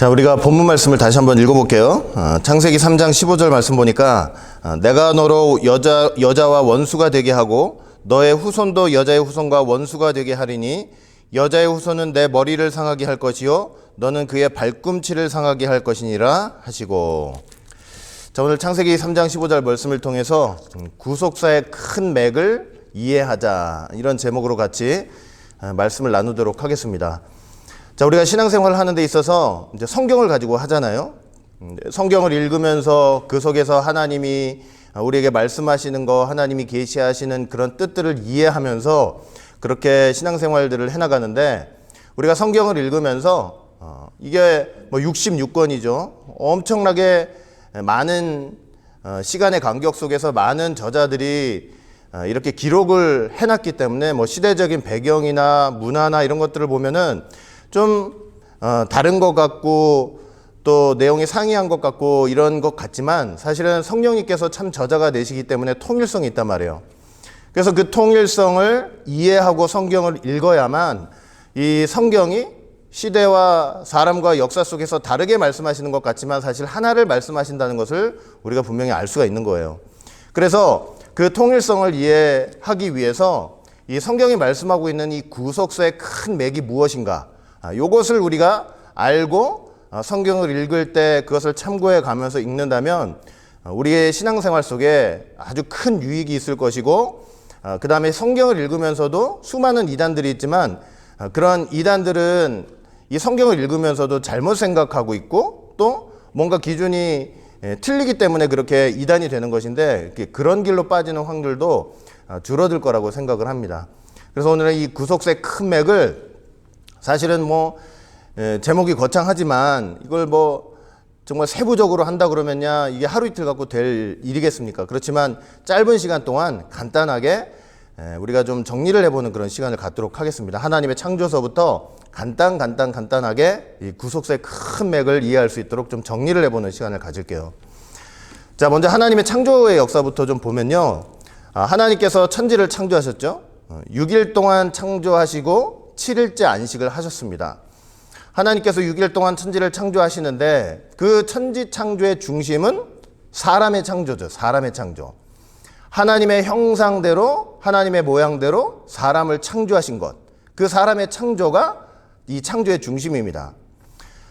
자, 우리가 본문 말씀을 다시 한번 읽어볼게요. 창세기 3장 15절 말씀 보니까 내가 너로 여자와 원수가 되게 하고 너의 후손도 여자의 후손과 원수가 되게 하리니 여자의 후손은 내 머리를 상하게 할 것이요 너는 그의 발꿈치를 상하게 할 것이니라 하시고. 자, 오늘 창세기 3장 15절 말씀을 통해서 구속사의 큰 맥을 이해하자, 이런 제목으로 같이 말씀을 나누도록 하겠습니다. 자, 우리가 신앙생활을 하는 데 있어서 이제 성경을 가지고 하잖아요. 성경을 읽으면서 그 속에서 하나님이 우리에게 말씀하시는 거, 하나님이 계시하시는 그런 뜻들을 이해하면서 그렇게 신앙생활들을 해나가는데, 우리가 성경을 읽으면서 이게 뭐 66권이죠. 엄청나게 많은 시간의 간격 속에서 많은 저자들이 이렇게 기록을 해놨기 때문에 뭐 시대적인 배경이나 문화나 이런 것들을 보면은 좀 다른 것 같고 또 내용이 상이한 것 같고 이런 것 같지만, 사실은 성령님께서 참 저자가 되시기 때문에 통일성이 있단 말이에요. 그래서 그 통일성을 이해하고 성경을 읽어야만 이 성경이 시대와 사람과 역사 속에서 다르게 말씀하시는 것 같지만 사실 하나를 말씀하신다는 것을 우리가 분명히 알 수가 있는 거예요. 그래서 그 통일성을 이해하기 위해서 이 성경이 말씀하고 있는 이 구속사의 큰 맥이 무엇인가, 이것을 우리가 알고 성경을 읽을 때 그것을 참고해 가면서 읽는다면 우리의 신앙생활 속에 아주 큰 유익이 있을 것이고, 그 다음에 성경을 읽으면서도 수많은 이단들이 있지만 그런 이단들은 이 성경을 읽으면서도 잘못 생각하고 있고 또 뭔가 기준이 틀리기 때문에 그렇게 이단이 되는 것인데, 그런 길로 빠지는 확률도 줄어들 거라고 생각을 합니다. 그래서 오늘은 이 구속사의 큰 맥을, 사실은 뭐 제목이 거창하지만 이걸 뭐 정말 세부적으로 한다 그러면야 이게 하루 이틀 갖고 될 일이겠습니까? 그렇지만 짧은 시간 동안 간단하게 우리가 좀 정리를 해보는 그런 시간을 갖도록 하겠습니다. 하나님의 창조서부터 간단하게 이 구속사의 큰 맥을 이해할 수 있도록 좀 정리를 해보는 시간을 가질게요. 자, 먼저 하나님의 창조의 역사부터 좀 보면요, 하나님께서 천지를 창조하셨죠. 6일 동안 창조하시고 7일째 안식을 하셨습니다. 하나님께서 6일 동안 천지를 창조하시는데 그 천지 창조의 중심은 사람의 창조죠. 사람의 창조. 하나님의 형상대로, 하나님의 모양대로 사람을 창조하신 것, 그 사람의 창조가 이 창조의 중심입니다.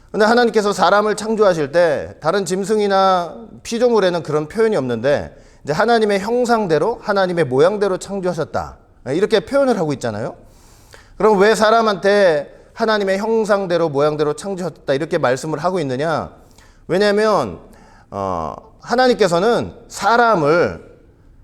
그런데 하나님께서 사람을 창조하실 때 다른 짐승이나 피조물에는 그런 표현이 없는데 이제 하나님의 형상대로, 하나님의 모양대로 창조하셨다, 이렇게 표현을 하고 있잖아요. 그럼 왜 사람한테 하나님의 형상대로 모양대로 창조하셨다 이렇게 말씀을 하고 있느냐? 왜냐하면 하나님께서는 사람을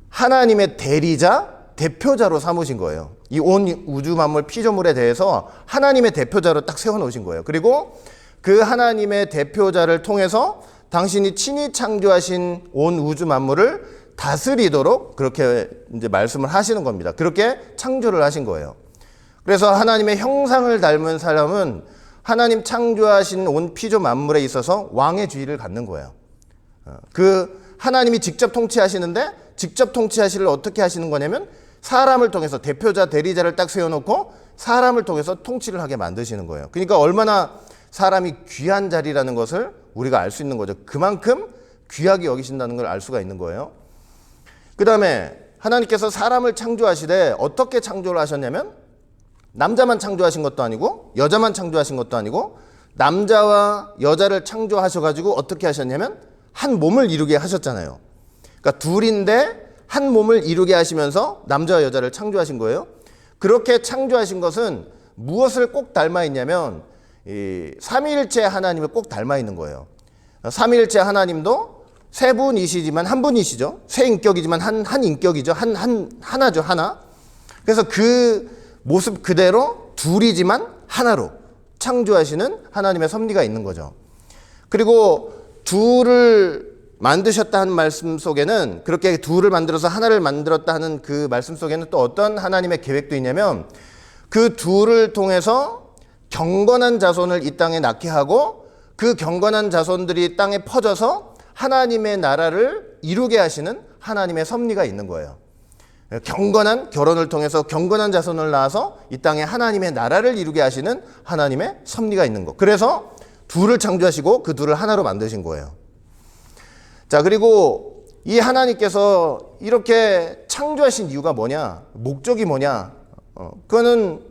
하나님의 대리자, 대표자로 삼으신 거예요. 이 온 우주 만물 피조물에 대해서 하나님의 대표자로 딱 세워놓으신 거예요. 그리고 그 하나님의 대표자를 통해서 당신이 친히 창조하신 온 우주 만물을 다스리도록 그렇게 이제 말씀을 하시는 겁니다. 그렇게 창조를 하신 거예요. 그래서 하나님의 형상을 닮은 사람은 하나님 창조하신 온 피조 만물에 있어서 왕의 주의를 갖는 거예요. 그 하나님이 직접 통치하시는데 직접 통치하시를 어떻게 하시는 거냐면 사람을 통해서 대표자, 대리자를 딱 세워놓고 사람을 통해서 통치를 하게 만드시는 거예요. 그러니까 얼마나 사람이 귀한 자리라는 것을 우리가 알 수 있는 거죠. 그만큼 귀하게 여기신다는 걸 알 수가 있는 거예요. 그 다음에 하나님께서 사람을 창조하시되 어떻게 창조를 하셨냐면 남자만 창조하신 것도 아니고 여자만 창조하신 것도 아니고 남자와 여자를 창조하셔가지고 어떻게 하셨냐면 한 몸을 이루게 하셨잖아요. 그러니까 둘인데 한 몸을 이루게 하시면서 남자와 여자를 창조하신 거예요. 그렇게 창조하신 것은 무엇을 꼭 닮아 있냐면 이 삼위일체 하나님을 꼭 닮아 있는 거예요. 삼위일체 하나님도 세 분이시지만 한 분이시죠. 세 인격이지만 한 인격이죠. 하나죠, 하나. 그래서 그 모습 그대로 둘이지만 하나로 창조하시는 하나님의 섭리가 있는 거죠. 그리고 둘을 만드셨다 하는 말씀 속에는, 그렇게 둘을 만들어서 하나를 만들었다 하는 그 말씀 속에는 또 어떤 하나님의 계획도 있냐면 그 둘을 통해서 경건한 자손을 이 땅에 낳게 하고 그 경건한 자손들이 땅에 퍼져서 하나님의 나라를 이루게 하시는 하나님의 섭리가 있는 거예요. 경건한 결혼을 통해서 경건한 자손을 낳아서 이 땅에 하나님의 나라를 이루게 하시는 하나님의 섭리가 있는 것. 그래서 둘을 창조하시고 그 둘을 하나로 만드신 거예요. 자, 그리고 이 하나님께서 이렇게 창조하신 이유가 뭐냐? 목적이 뭐냐? 그거는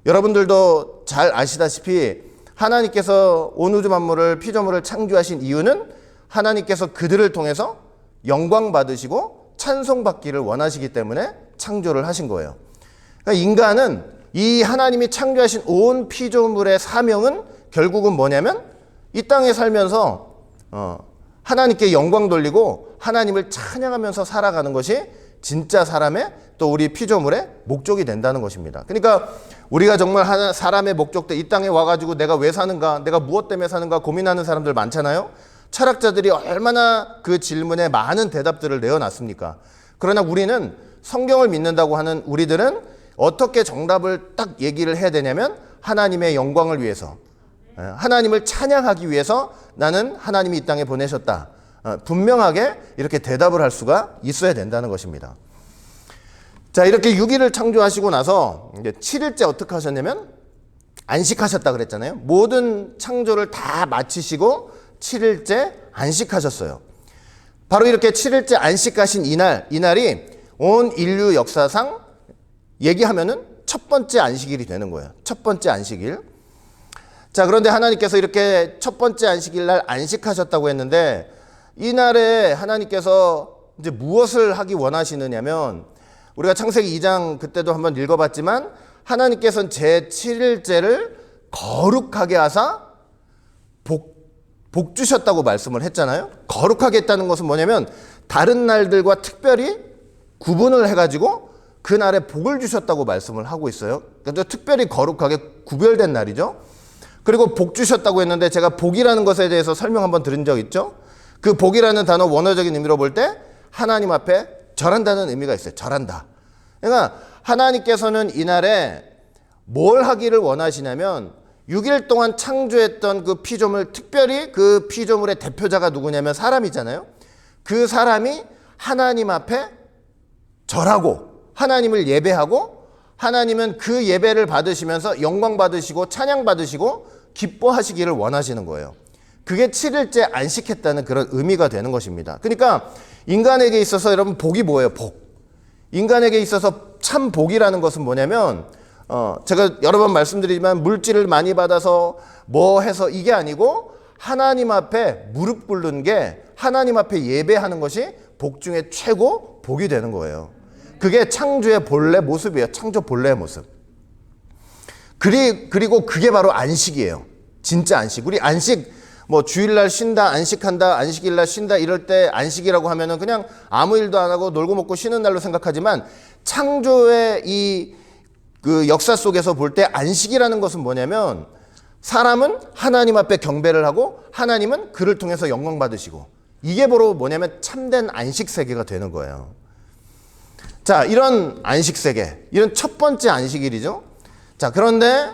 여러분들도 잘 아시다시피 하나님께서 온 우주 만물을 피조물을 창조하신 이유는 하나님께서 그들을 통해서 영광 받으시고 찬송받기를 원하시기 때문에 창조를 하신 거예요. 그러니까 인간은 이 하나님이 창조하신 온 피조물의 사명은 결국은 뭐냐면 이 땅에 살면서 하나님께 영광 돌리고 하나님을 찬양하면서 살아가는 것이 진짜 사람의 또 우리 피조물의 목적이 된다는 것입니다. 그러니까 우리가 정말 사람의 목적도 이 땅에 와가지고 내가 왜 사는가, 내가 무엇 때문에 사는가 고민하는 사람들 많잖아요. 철학자들이 얼마나 그 질문에 많은 대답들을 내어놨습니까? 그러나 우리는 성경을 믿는다고 하는 우리들은 어떻게 정답을 딱 얘기를 해야 되냐면 하나님의 영광을 위해서, 하나님을 찬양하기 위해서 나는 하나님이 이 땅에 보내셨다. 분명하게 이렇게 대답을 할 수가 있어야 된다는 것입니다. 자, 이렇게 6일을 창조하시고 나서 이제 7일째 어떻게 하셨냐면 안식하셨다 그랬잖아요. 모든 창조를 다 마치시고 7일째 안식하셨어요. 바로 이렇게 7일째 안식하신 이날이 온 인류 역사상 얘기하면은 첫 번째 안식일이 되는 거예요. 첫 번째 안식일. 자, 그런데 하나님께서 이렇게 첫 번째 안식일 날 안식하셨다고 했는데 이날에 하나님께서 이제 무엇을 하기 원하시느냐면 우리가 창세기 2장 그때도 한번 읽어봤지만 하나님께서는 제7일째를 거룩하게 하사 복 주셨다고 말씀을 했잖아요. 거룩하게 했다는 것은 뭐냐면 다른 날들과 특별히 구분을 해가지고 그날에 복을 주셨다고 말씀을 하고 있어요. 그래서 특별히 거룩하게 구별된 날이죠. 그리고 복 주셨다고 했는데 제가 복이라는 것에 대해서 설명 한번 드린 적 있죠. 그 복이라는 단어 원어적인 의미로 볼 때 하나님 앞에 절한다는 의미가 있어요. 절한다. 그러니까 하나님께서는 이날에 뭘 하기를 원하시냐면 6일 동안 창조했던 그 피조물, 특별히 그 피조물의 대표자가 누구냐면 사람이잖아요. 그 사람이 하나님 앞에 절하고 하나님을 예배하고 하나님은 그 예배를 받으시면서 영광 받으시고 찬양 받으시고 기뻐하시기를 원하시는 거예요. 그게 7일째 안식했다는 그런 의미가 되는 것입니다. 그러니까 인간에게 있어서 여러분 복이 뭐예요? 복. 인간에게 있어서 참 복이라는 것은 뭐냐면 제가 여러 번 말씀드리지만 물질을 많이 받아서 뭐 해서 이게 아니고 하나님 앞에 무릎 꿇는 게 하나님 앞에 예배하는 것이 복 중에 최고 복이 되는 거예요. 그게 창조의 본래 모습이에요. 창조 본래의 모습. 그리고 그게 바로 안식이에요. 진짜 안식. 우리 안식 뭐 주일날 쉰다, 안식한다, 안식일날 쉰다 이럴 때 안식이라고 하면은 그냥 아무 일도 안 하고 놀고 먹고 쉬는 날로 생각하지만 창조의 그 역사 속에서 볼 때 안식이라는 것은 뭐냐면 사람은 하나님 앞에 경배를 하고 하나님은 그를 통해서 영광 받으시고 이게 바로 뭐냐면 참된 안식 세계가 되는 거예요. 자, 이런 안식 세계, 이런 첫 번째 안식일이죠. 자, 그런데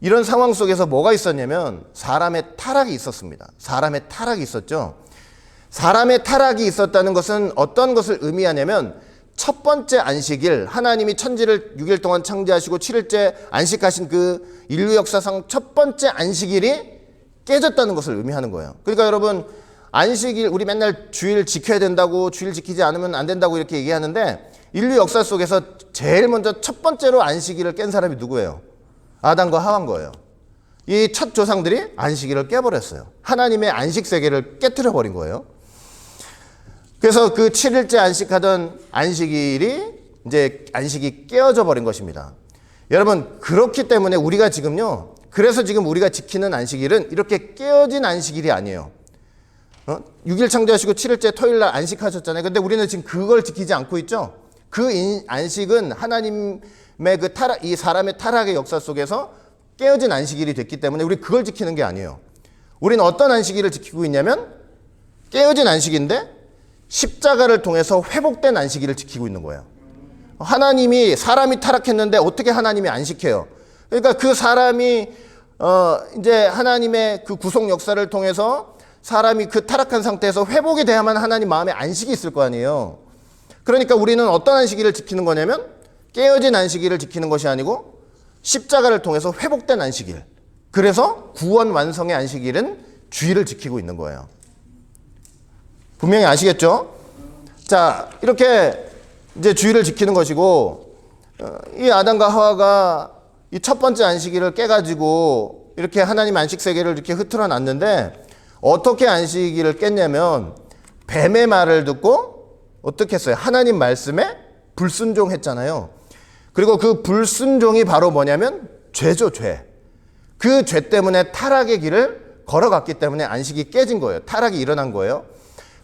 이런 상황 속에서 뭐가 있었냐면 사람의 타락이 있었습니다. 사람의 타락이 있었죠. 사람의 타락이 있었다는 것은 어떤 것을 의미하냐면 첫 번째 안식일, 하나님이 천지를 6일 동안 창조하시고 7일째 안식하신 그 인류 역사상 첫 번째 안식일이 깨졌다는 것을 의미하는 거예요. 그러니까 여러분 안식일 우리 맨날 주일 지켜야 된다고 주일 지키지 않으면 안 된다고 이렇게 얘기하는데 인류 역사 속에서 제일 먼저 첫 번째로 안식일을 깬 사람이 누구예요? 아담과 하와인 거예요. 이 첫 조상들이 안식일을 깨버렸어요. 하나님의 안식 세계를 깨트려 버린 거예요. 그래서 그 7일째 안식하던 안식일이 이제 안식이 깨어져 버린 것입니다. 여러분 그렇기 때문에 우리가 지금요. 그래서 지금 우리가 지키는 안식일은 이렇게 깨어진 안식일이 아니에요. 6일 창조하시고 7일째 토요일날 안식하셨잖아요. 근데 우리는 지금 그걸 지키지 않고 있죠. 그 안식은 하나님의 그 타락, 이 사람의 타락의 역사 속에서 깨어진 안식일이 됐기 때문에 우리 그걸 지키는 게 아니에요. 우리는 어떤 안식일을 지키고 있냐면 깨어진 안식인데 십자가를 통해서 회복된 안식일을 지키고 있는 거예요. 하나님이 사람이 타락했는데 어떻게 하나님이 안식해요? 그러니까 그 사람이 이제 하나님의 그 구속 역사를 통해서 사람이 그 타락한 상태에서 회복이 돼야만 하나님 마음에 안식이 있을 거 아니에요. 그러니까 우리는 어떤 안식일을 지키는 거냐면 깨어진 안식일을 지키는 것이 아니고 십자가를 통해서 회복된 안식일, 그래서 구원 완성의 안식일은 주일을 지키고 있는 거예요. 분명히 아시겠죠? 자, 이렇게 이제 주일을 지키는 것이고, 이 아담과 하와가 이 첫 번째 안식일을 깨가지고 이렇게 하나님 안식 세계를 이렇게 흐트러 놨는데, 어떻게 안식일을 깼냐면 뱀의 말을 듣고 어떻게 했어요? 하나님 말씀에 불순종했잖아요. 그리고 그 불순종이 바로 뭐냐면 죄죠, 죄. 그 죄 때문에 타락의 길을 걸어갔기 때문에 안식이 깨진 거예요. 타락이 일어난 거예요.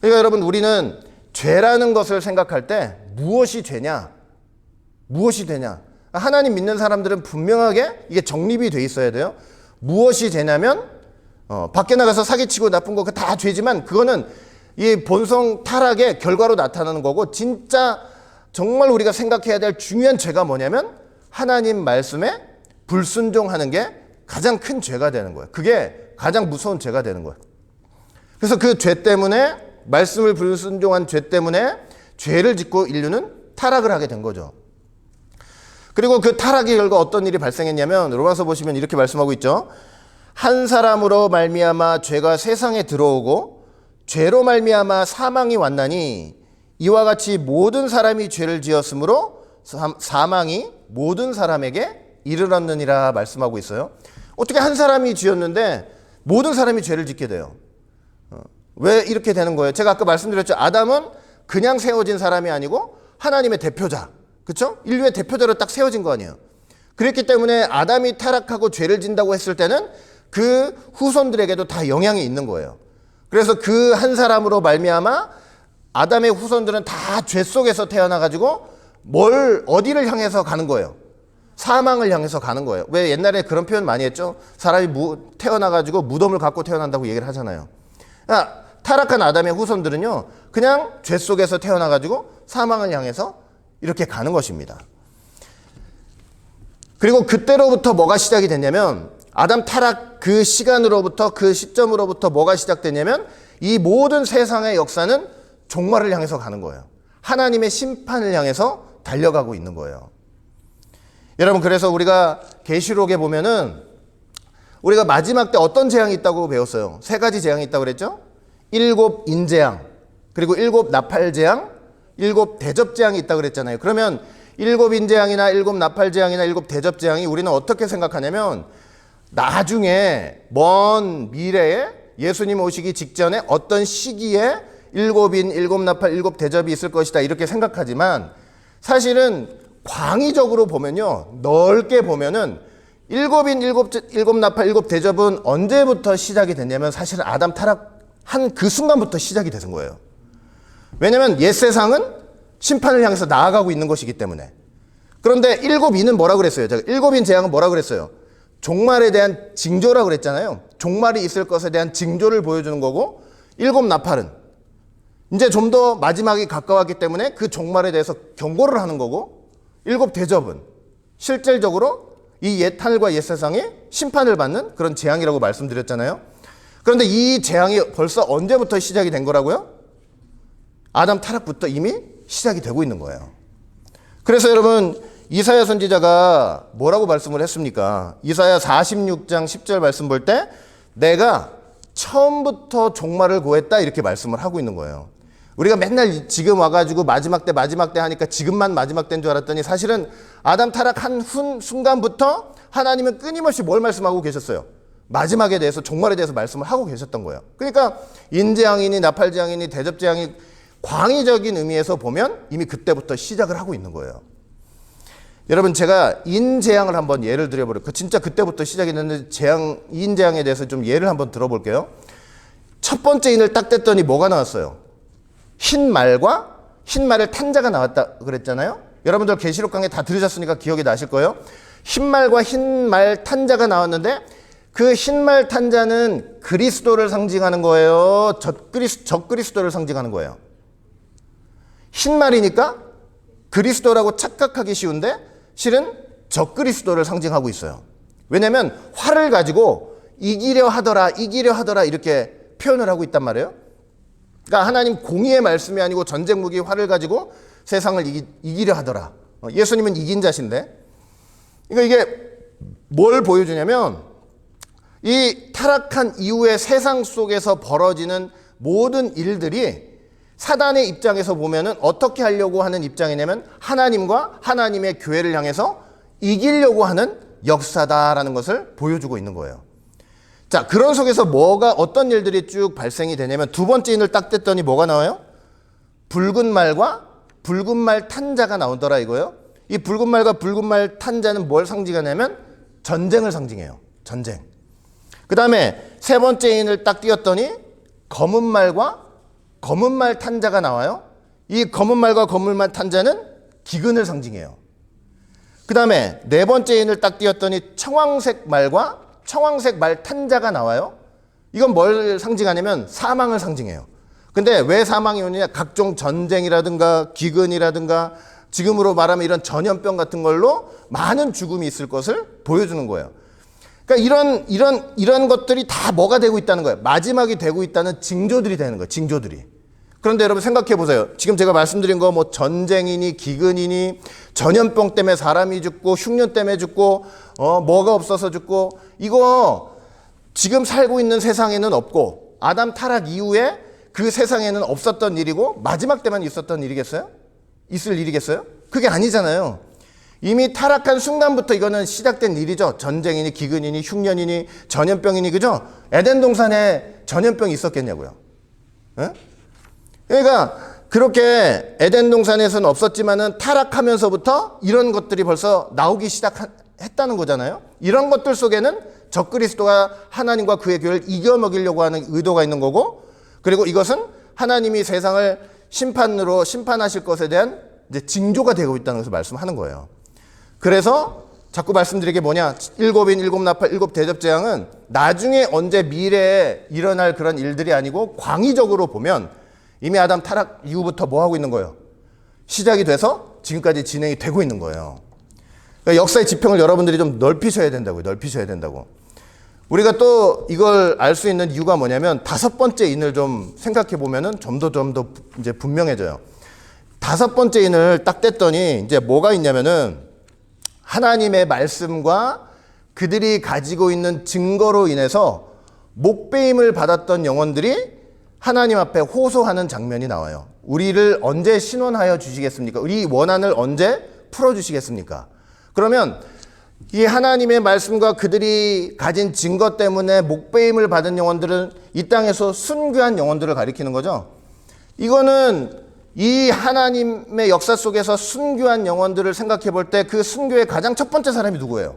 그러니까 여러분, 우리는 죄라는 것을 생각할 때 무엇이 죄냐? 무엇이 되냐? 하나님 믿는 사람들은 분명하게 이게 정립이 돼 있어야 돼요. 무엇이 죄냐면 밖에 나가서 사기치고 나쁜 거 다 죄지만, 그거는 이 본성 타락의 결과로 나타나는 거고, 진짜 정말 우리가 생각해야 될 중요한 죄가 뭐냐면 하나님 말씀에 불순종하는 게 가장 큰 죄가 되는 거예요. 그게 가장 무서운 죄가 되는 거예요. 그래서 그 죄 때문에, 말씀을 불순종한 죄 때문에 죄를 짓고 인류는 타락을 하게 된 거죠. 그리고 그 타락의 결과 어떤 일이 발생했냐면, 로마서 보시면 이렇게 말씀하고 있죠. 한 사람으로 말미암아 죄가 세상에 들어오고 죄로 말미암아 사망이 왔나니 이와 같이 모든 사람이 죄를 지었으므로 사망이 모든 사람에게 이르렀느니라 말씀하고 있어요. 어떻게 한 사람이 지었는데 모든 사람이 죄를 짓게 돼요? 왜 이렇게 되는 거예요? 제가 아까 말씀드렸죠. 아담은 그냥 세워진 사람이 아니고 하나님의 대표자, 그렇죠? 인류의 대표자로 딱 세워진 거 아니에요. 그랬기 때문에 아담이 타락하고 죄를 진다고 했을 때는 그 후손들에게도 다 영향이 있는 거예요. 그래서 그 한 사람으로 말미암아 아담의 후손들은 다 죄 속에서 태어나가지고 어디를 향해서 가는 거예요? 사망을 향해서 가는 거예요. 왜 옛날에 그런 표현 많이 했죠? 사람이 태어나가지고 무덤을 갖고 태어난다고 얘기를 하잖아요. 그러니까 타락한 아담의 후손들은요, 그냥 죄 속에서 태어나가지고 사망을 향해서 이렇게 가는 것입니다. 그리고 그때로부터 뭐가 시작이 됐냐면, 아담 타락 그 시간으로부터, 그 시점으로부터 뭐가 시작됐냐면, 이 모든 세상의 역사는 종말을 향해서 가는 거예요. 하나님의 심판을 향해서 달려가고 있는 거예요. 여러분, 그래서 우리가 계시록에 보면은 우리가 마지막 때 어떤 재앙이 있다고 배웠어요? 3가지 재앙이 있다고 그랬죠? 7 인재앙, 그리고 7 나팔재앙, 7 대접재앙이 있다고 그랬잖아요. 그러면 7 인재앙이나 7 나팔재앙이나 7 대접재앙이 우리는 어떻게 생각하냐면, 나중에 먼 미래에 예수님 오시기 직전에 어떤 시기에 7인, 7 나팔, 7 대접이 있을 것이다, 이렇게 생각하지만, 사실은 광의적으로 보면요, 넓게 보면은 7인, 7 나팔, 7 대접은 언제부터 시작이 됐냐면 사실은 아담 타락한 그 순간부터 시작이 되는 거예요. 왜냐하면 옛 세상은 심판을 향해서 나아가고 있는 것이기 때문에. 그런데 7인은 뭐라고 그랬어요? 제가 7인 재앙은 뭐라고 그랬어요? 종말에 대한 징조라고 그랬잖아요. 종말이 있을 것에 대한 징조를 보여주는 거고, 7 나팔은 이제 좀 더 마지막이 가까웠기 때문에 그 종말에 대해서 경고를 하는 거고, 7 대접은 실질적으로 이 옛 하늘과 옛 세상에 심판을 받는 그런 재앙이라고 말씀드렸잖아요. 그런데 이 재앙이 벌써 언제부터 시작이 된 거라고요? 아담 타락부터 이미 시작이 되고 있는 거예요. 그래서 여러분, 이사야 선지자가 뭐라고 말씀을 했습니까? 이사야 46장 10절 말씀 볼 때 내가 처음부터 종말을 고했다, 이렇게 말씀을 하고 있는 거예요. 우리가 맨날 지금 와가지고 마지막 때 하니까 지금만 마지막 때인 줄 알았더니, 사실은 아담 타락한 순간부터 하나님은 끊임없이 뭘 말씀하고 계셨어요? 마지막에 대해서, 종말에 대해서 말씀을 하고 계셨던 거예요. 그러니까 인재앙이니 나팔재앙이니 대접재앙이 광의적인 의미에서 보면 이미 그때부터 시작을 하고 있는 거예요. 여러분, 제가 인재앙을 한번 예를 들어볼게요. 진짜 그때부터 시작이 됐는데, 인재앙에 대해서 좀 예를 한번 들어볼게요. 첫 번째 인을 딱 뗐더니 뭐가 나왔어요? 흰 말과 흰 말을 탄 자가 나왔다 그랬잖아요. 여러분들 계시록 강의 다 들으셨으니까 기억이 나실 거예요. 흰 말과 흰 말 탄 자가 나왔는데, 그 흰 말 탄 자는 그리스도를 상징하는 거예요? 적그리스도를 상징하는 거예요? 흰 말이니까 그리스도라고 착각하기 쉬운데 실은 적그리스도를 상징하고 있어요. 왜냐하면 활을 가지고 이기려 하더라 이렇게 표현을 하고 있단 말이에요. 그러니까 하나님 공의의 말씀이 아니고 전쟁 무기 활을 가지고 세상을 이기려 하더라. 예수님은 이긴 자신데, 그러니까 이게 뭘 보여주냐면, 이 타락한 이후의 세상 속에서 벌어지는 모든 일들이 사단의 입장에서 보면은 어떻게 하려고 하는 입장이냐면 하나님과 하나님의 교회를 향해서 이기려고 하는 역사다라는 것을 보여주고 있는 거예요. 자, 그런 속에서 어떤 일들이 쭉 발생이 되냐면 두 번째 인을 딱 뗐더니 뭐가 나와요? 붉은 말과 붉은 말 탄자가 나오더라 이거요. 이 붉은 말과 붉은 말 탄자는 뭘 상징하냐면 전쟁을 상징해요. 전쟁. 그 다음에 세 번째 인을 딱 띄었더니 검은 말과 검은 말 탄자가 나와요. 이 검은 말과 검은 말 탄자는 기근을 상징해요. 그 다음에 네 번째 인을 딱 띄었더니 청황색 말과 청황색 말 탄자가 나와요. 이건 뭘 상징하냐면 사망을 상징해요. 근데 왜 사망이 오느냐? 각종 전쟁이라든가 기근이라든가 지금으로 말하면 이런 전염병 같은 걸로 많은 죽음이 있을 것을 보여주는 거예요. 그러니까 이런 것들이 다 뭐가 되고 있다는 거예요. 마지막이 되고 있다는 징조들이 되는 거예요. 징조들이. 그런데 여러분 생각해 보세요. 지금 제가 말씀드린 거 뭐 전쟁이니 기근이니 전염병 때문에 사람이 죽고 흉년 때문에 죽고 뭐가 없어서 죽고 이거 지금 살고 있는 세상에는 없고 아담 타락 이후에 그 세상에는 없었던 일이고 마지막 때만 있었던 일이겠어요? 있을 일이겠어요? 그게 아니잖아요. 이미 타락한 순간부터 이거는 시작된 일이죠. 전쟁이니 기근이니 흉년이니 전염병이니 그죠? 에덴 동산에 전염병이 있었겠냐고요. 에? 그러니까 그렇게 에덴 동산에서는 없었지만은 타락하면서부터 이런 것들이 벌써 나오기 시작했다는 거잖아요. 이런 것들 속에는 적그리스도가 하나님과 그의 교회를 이겨먹이려고 하는 의도가 있는 거고, 그리고 이것은 하나님이 세상을 심판으로 심판하실 것에 대한 이제 징조가 되고 있다는 것을 말씀하는 거예요. 그래서 자꾸 말씀드린 게 뭐냐? 일곱인, 일곱 나팔, 일곱 대접재앙은 나중에 언제 미래에 일어날 그런 일들이 아니고 광의적으로 보면 이미 아담 타락 이후부터 뭐 하고 있는 거예요? 시작이 돼서 지금까지 진행이 되고 있는 거예요. 그러니까 역사의 지평을 여러분들이 좀 넓히셔야 된다고요. 넓히셔야 된다고. 우리가 또 이걸 알 수 있는 이유가 뭐냐면 다섯 번째 인을 좀 생각해 보면은 좀 더 이제 분명해져요. 다섯 번째 인을 딱 뗐더니 이제 뭐가 있냐면은 하나님의 말씀과 그들이 가지고 있는 증거로 인해서 목배임을 받았던 영혼들이 하나님 앞에 호소하는 장면이 나와요. 우리를 언제 신원하여 주시겠습니까? 우리 원한을 언제 풀어주시겠습니까? 그러면 이 하나님의 말씀과 그들이 가진 증거 때문에 목배임을 받은 영혼들은 이 땅에서 순교한 영혼들을 가리키는 거죠. 이거는 이 하나님의 역사 속에서 순교한 영혼들을 생각해 볼 때 그 순교의 가장 첫 번째 사람이 누구예요?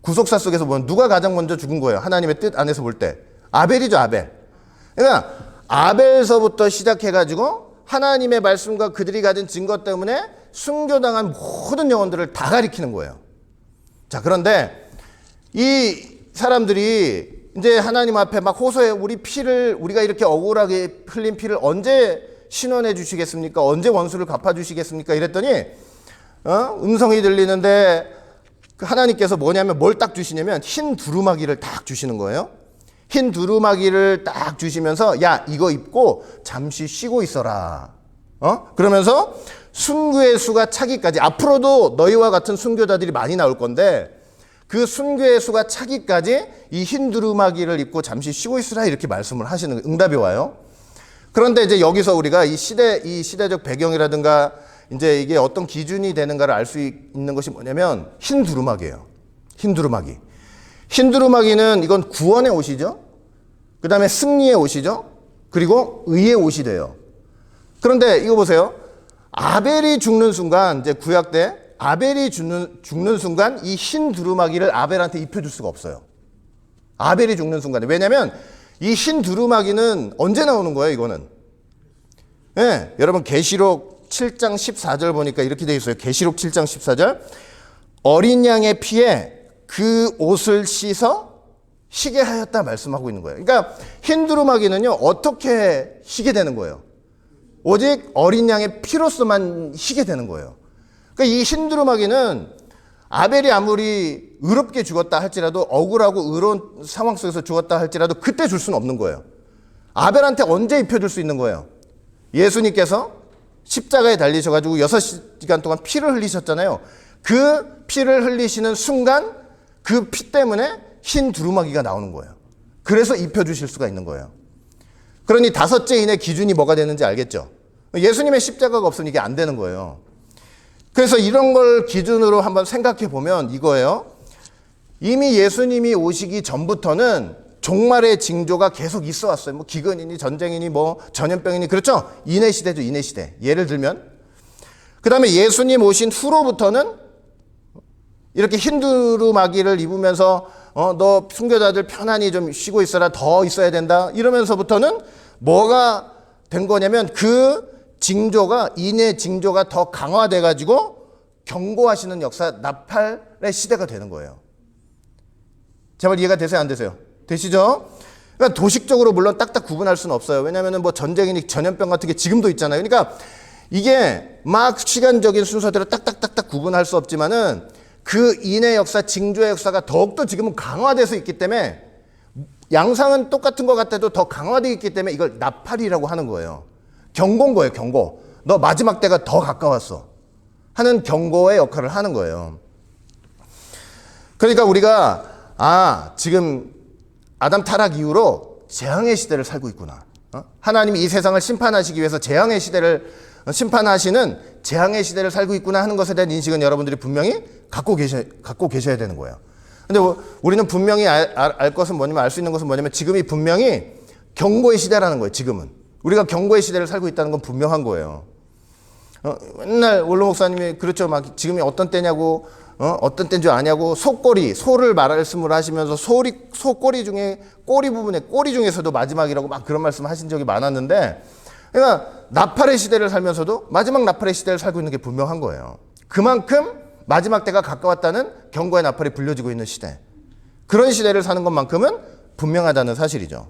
구속사 속에서 보면 누가 가장 먼저 죽은 거예요? 하나님의 뜻 안에서 볼 때 아벨이죠. 아벨. 그러니까 아벨서부터 시작해가지고 하나님의 말씀과 그들이 가진 증거 때문에 순교당한 모든 영혼들을 다 가리키는 거예요. 자, 그런데 이 사람들이 이제 하나님 앞에 막 호소해. 우리가 이렇게 억울하게 흘린 피를 언제 신원해 주시겠습니까? 언제 원수를 갚아 주시겠습니까? 이랬더니 음성이 들리는데 하나님께서 뭐냐면 뭘 딱 주시냐면 흰 두루마기를 딱 주시는 거예요. 흰 두루마기를 딱 주시면서 야, 이거 입고 잠시 쉬고 있어라. 그러면서 순교의 수가 차기까지, 앞으로도 너희와 같은 순교자들이 많이 나올 건데 그 순교의 수가 차기까지 이 흰 두루마기를 입고 잠시 쉬고 있으라 이렇게 말씀을 하시는 응답이 와요. 그런데 이제 여기서 우리가 이 시대적 배경이라든가 이제 이게 어떤 기준이 되는가를 알 수 있는 것이 뭐냐면 흰 두루마기예요. 흰 두루마기. 흰 두루마기는 이건 구원의 옷이죠. 그 다음에 승리의 옷이죠. 그리고 의의 옷이 돼요. 그런데 이거 보세요. 아벨이 죽는 순간, 이제 구약 때 아벨이 죽는 순간 이 흰 두루마기를 아벨한테 입혀줄 수가 없어요. 아벨이 죽는 순간에. 왜냐하면 이 흰 두루마기는 언제 나오는 거예요, 이거는? 네, 여러분 계시록 7장 14절 보니까 이렇게 되어 있어요. 계시록 7장 14절. 어린 양의 피에 그 옷을 씻어 희게 하였다 말씀하고 있는 거예요. 그러니까 흰 두루마기는요, 어떻게 희게 되는 거예요? 오직 어린 양의 피로서만 희게 되는 거예요. 그러니까 이 흰 두루마기는 아벨이 아무리 의롭게 죽었다 할지라도, 억울하고 의로운 상황 속에서 죽었다 할지라도 그때 줄 수는 없는 거예요. 아벨한테 언제 입혀줄 수 있는 거예요? 예수님께서 십자가에 달리셔가지고 6시간 동안 피를 흘리셨잖아요. 그 피를 흘리시는 순간 그 피 때문에 흰 두루마기가 나오는 거예요. 그래서 입혀주실 수가 있는 거예요. 그러니 다섯째 인의 기준이 뭐가 되는지 알겠죠? 예수님의 십자가가 없으면 이게 안 되는 거예요. 그래서 이런 걸 기준으로 한번 생각해 보면 이거예요. 이미 예수님이 오시기 전부터는 종말의 징조가 계속 있어 왔어요. 뭐 기근이니 전쟁이니 뭐 전염병이니 그렇죠? 인의 시대죠, 인의 시대. 예를 들면 그 다음에 예수님 오신 후로부터는 이렇게 흰 두루마기를 입으면서 너 순교자들 편안히 좀 쉬고 있어라, 더 있어야 된다 이러면서부터는 뭐가 된 거냐면 그 징조가, 인의 징조가 더 강화돼 가지고 경고하시는 역사, 나팔의 시대가 되는 거예요. 제발 이해가 되세요, 안 되세요? 되시죠? 그러니까 도식적으로 물론 딱딱 구분할 수는 없어요. 왜냐하면 뭐 전쟁이니 전염병 같은 게 지금도 있잖아요. 그러니까 이게 막 시간적인 순서대로 딱딱딱딱 구분할 수 없지만은 그 인의 역사, 징조의 역사가 더욱더 지금은 강화돼서 있기 때문에 양상은 똑같은 것 같아도 더 강화되어 있기 때문에 이걸 나팔이라고 하는 거예요. 경고인 거예요, 경고. 너 마지막 때가 더 가까웠어 하는 경고의 역할을 하는 거예요. 그러니까 우리가 지금 아담 타락 이후로 재앙의 시대를 살고 있구나. 하나님이 이 세상을 심판하시기 위해서 재앙의 시대를 심판하시는 재앙의 시대를 살고 있구나 하는 것에 대한 인식은 여러분들이 분명히 갖고 계셔야 되는 거예요. 근데 우리는 분명히 알 것은 뭐냐면, 알 수 있는 것은 뭐냐면 지금이 분명히 경고의 시대라는 거예요. 지금은 우리가 경고의 시대를 살고 있다는 건 분명한 거예요. 맨날 원로 목사님이 그렇죠, 막 지금이 어떤 때냐고, 어떤 때인 줄 아냐고 소를 말씀을 하시면서 소 꼬리 중에 꼬리 부분에 꼬리 중에서도 마지막이라고 막 그런 말씀 하신 적이 많았는데, 그러니까 나팔의 시대를 살면서도 마지막 나팔의 시대를 살고 있는 게 분명한 거예요. 그만큼 마지막 때가 가까웠다는 경고의 나팔이 불려지고 있는 시대, 그런 시대를 사는 것만큼은 분명하다는 사실이죠.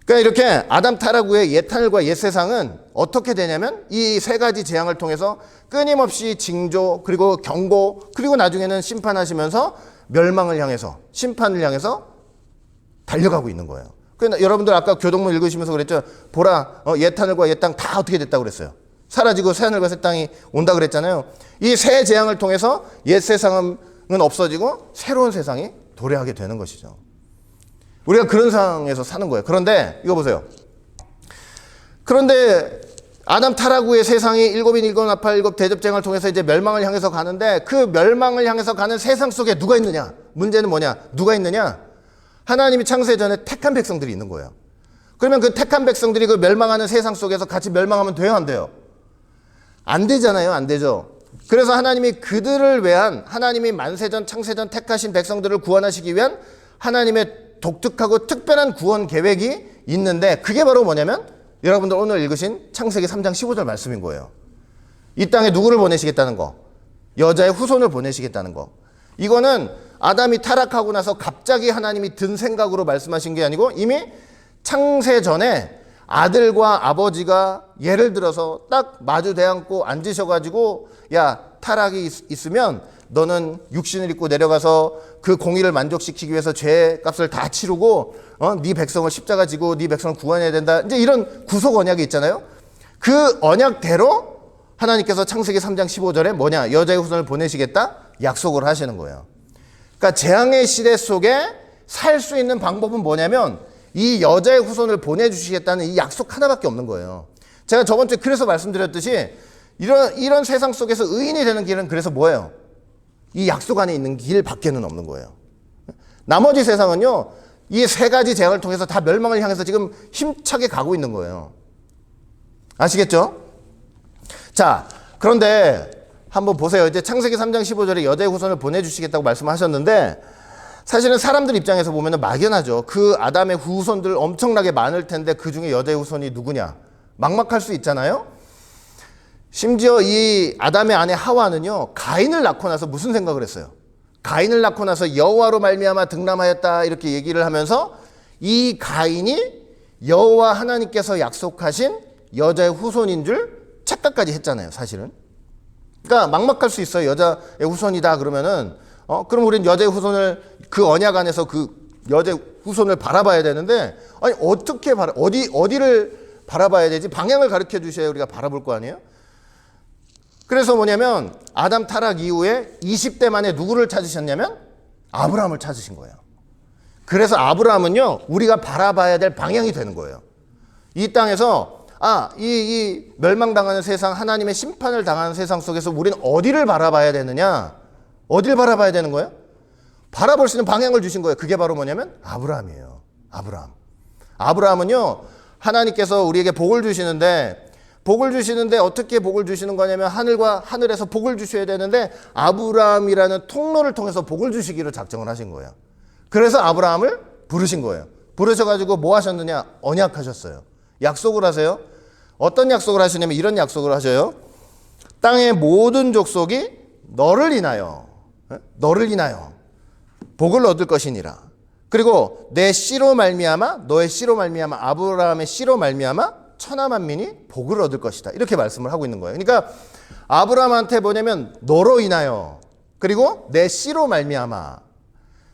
그러니까 이렇게 아담 타락 후의 옛 하늘과 옛 세상은 어떻게 되냐면 이 세 가지 재앙을 통해서 끊임없이 징조, 그리고 경고, 그리고 나중에는 심판하시면서 멸망을 향해서, 심판을 향해서 달려가고 있는 거예요. 그러니까 여러분들 아까 교동문 읽으시면서 그랬죠. 보라, 옛 하늘과 옛 땅 다 어떻게 됐다고 그랬어요. 사라지고 새 하늘과 새 땅이 온다 그랬잖아요. 이 새 재앙을 통해서 옛 세상은 없어지고 새로운 세상이 도래하게 되는 것이죠. 우리가 그런 상황에서 사는 거예요. 그런데 이거 보세요. 그런데 아담 타락 후의 세상이 일곱인 일곱 나팔 일곱 대접쟁을 통해서 이제 멸망을 향해서 가는데, 그 멸망을 향해서 가는 세상 속에 누가 있느냐? 문제는 뭐냐? 누가 있느냐? 하나님이 창세 전에 택한 백성들이 있는 거예요. 그러면 그 택한 백성들이 그 멸망하는 세상 속에서 같이 멸망하면 돼요, 안 돼요? 안 되잖아요, 안 되죠. 그래서 하나님이 그들을 위한, 하나님이 만세전 창세전 택하신 백성들을 구원하시기 위한 하나님의 독특하고 특별한 구원 계획이 있는데, 그게 바로 뭐냐면 여러분들 오늘 읽으신 창세기 3장 15절 말씀인 거예요. 이 땅에 누구를 보내시겠다는 거? 여자의 후손을 보내시겠다는 거. 이거는 아담이 타락하고 나서 갑자기 하나님이 든 생각으로 말씀하신 게 아니고 이미 창세 전에 아들과 아버지가 예를 들어서 딱 마주 대앉고 앉으셔가지고, 야, 타락이 있으면 너는 육신을 입고 내려가서 그 공의를 만족시키기 위해서 죄 값을 다 치르고 네 백성을 십자가 지고 네 백성을 구원해야 된다, 이제 이런 구속 언약이 있잖아요. 그 언약대로 하나님께서 창세기 3장 15절에 뭐냐? 여자의 후손을 보내시겠다 약속을 하시는 거예요. 그러니까 재앙의 시대 속에 살 수 있는 방법은 뭐냐면 이 여자의 후손을 보내주시겠다는 이 약속 하나밖에 없는 거예요. 제가 저번 주에 그래서 말씀드렸듯이 이런 세상 속에서 의인이 되는 길은 그래서 뭐예요? 이 약속 안에 있는 길 밖에는 없는 거예요. 나머지 세상은요, 이 세 가지 재앙을 통해서 다 멸망을 향해서 지금 힘차게 가고 있는 거예요. 아시겠죠? 자, 그런데 한번 보세요. 이제 창세기 3장 15절에 여자의 후손을 보내주시겠다고 말씀하셨는데, 사실은 사람들 입장에서 보면 막연하죠. 그 아담의 후손들 엄청나게 많을 텐데 그 중에 여자의 후손이 누구냐? 막막할 수 있잖아요. 심지어 이 아담의 아내 하와는요, 가인을 낳고 나서 무슨 생각을 했어요? 가인을 낳고 나서 여호와로 말미암아 득남하였다 이렇게 얘기를 하면서 이 가인이 여호와 하나님께서 약속하신 여자의 후손인 줄 착각까지 했잖아요, 사실은. 그러니까 막막할 수 있어요. 여자의 후손이다 그러면은 그럼 우린 여자의 후손을 그 언약 안에서 그 여자의 후손을 바라봐야 되는데, 아니 어떻게 어디를 바라봐야 되지? 방향을 가르쳐 주셔야 우리가 바라볼 거 아니에요? 그래서 뭐냐면 아담 타락 이후에 20대 만에 누구를 찾으셨냐면 아브라함을 찾으신 거예요. 그래서 아브라함은요, 우리가 바라봐야 될 방향이 되는 거예요. 이 땅에서 이 멸망당하는 세상, 하나님의 심판을 당하는 세상 속에서 우리는 어디를 바라봐야 되느냐? 어디를 바라봐야 되는 거예요? 바라볼 수 있는 방향을 주신 거예요. 그게 바로 뭐냐면 아브라함이에요. 아브라함은요, 하나님께서 우리에게 복을 주시는데 어떻게 복을 주시는 거냐면 하늘에서 복을 주셔야 되는데 아브라함이라는 통로를 통해서 복을 주시기로 작정을 하신 거예요. 그래서 아브라함을 부르신 거예요. 부르셔가지고 뭐 하셨느냐? 언약하셨어요. 약속을 하세요. 어떤 약속을 하시냐면 이런 약속을 하셔요. 땅의 모든 족속이 너를 인하여 복을 얻을 것이니라. 그리고 내 씨로 말미암아, 너의 씨로 말미암아, 아브라함의 씨로 말미암아 천하 만민이 복을 얻을 것이다. 이렇게 말씀을 하고 있는 거예요. 그러니까 아브라함한테 뭐냐면 너로 인하여, 그리고 내 씨로 말미암아.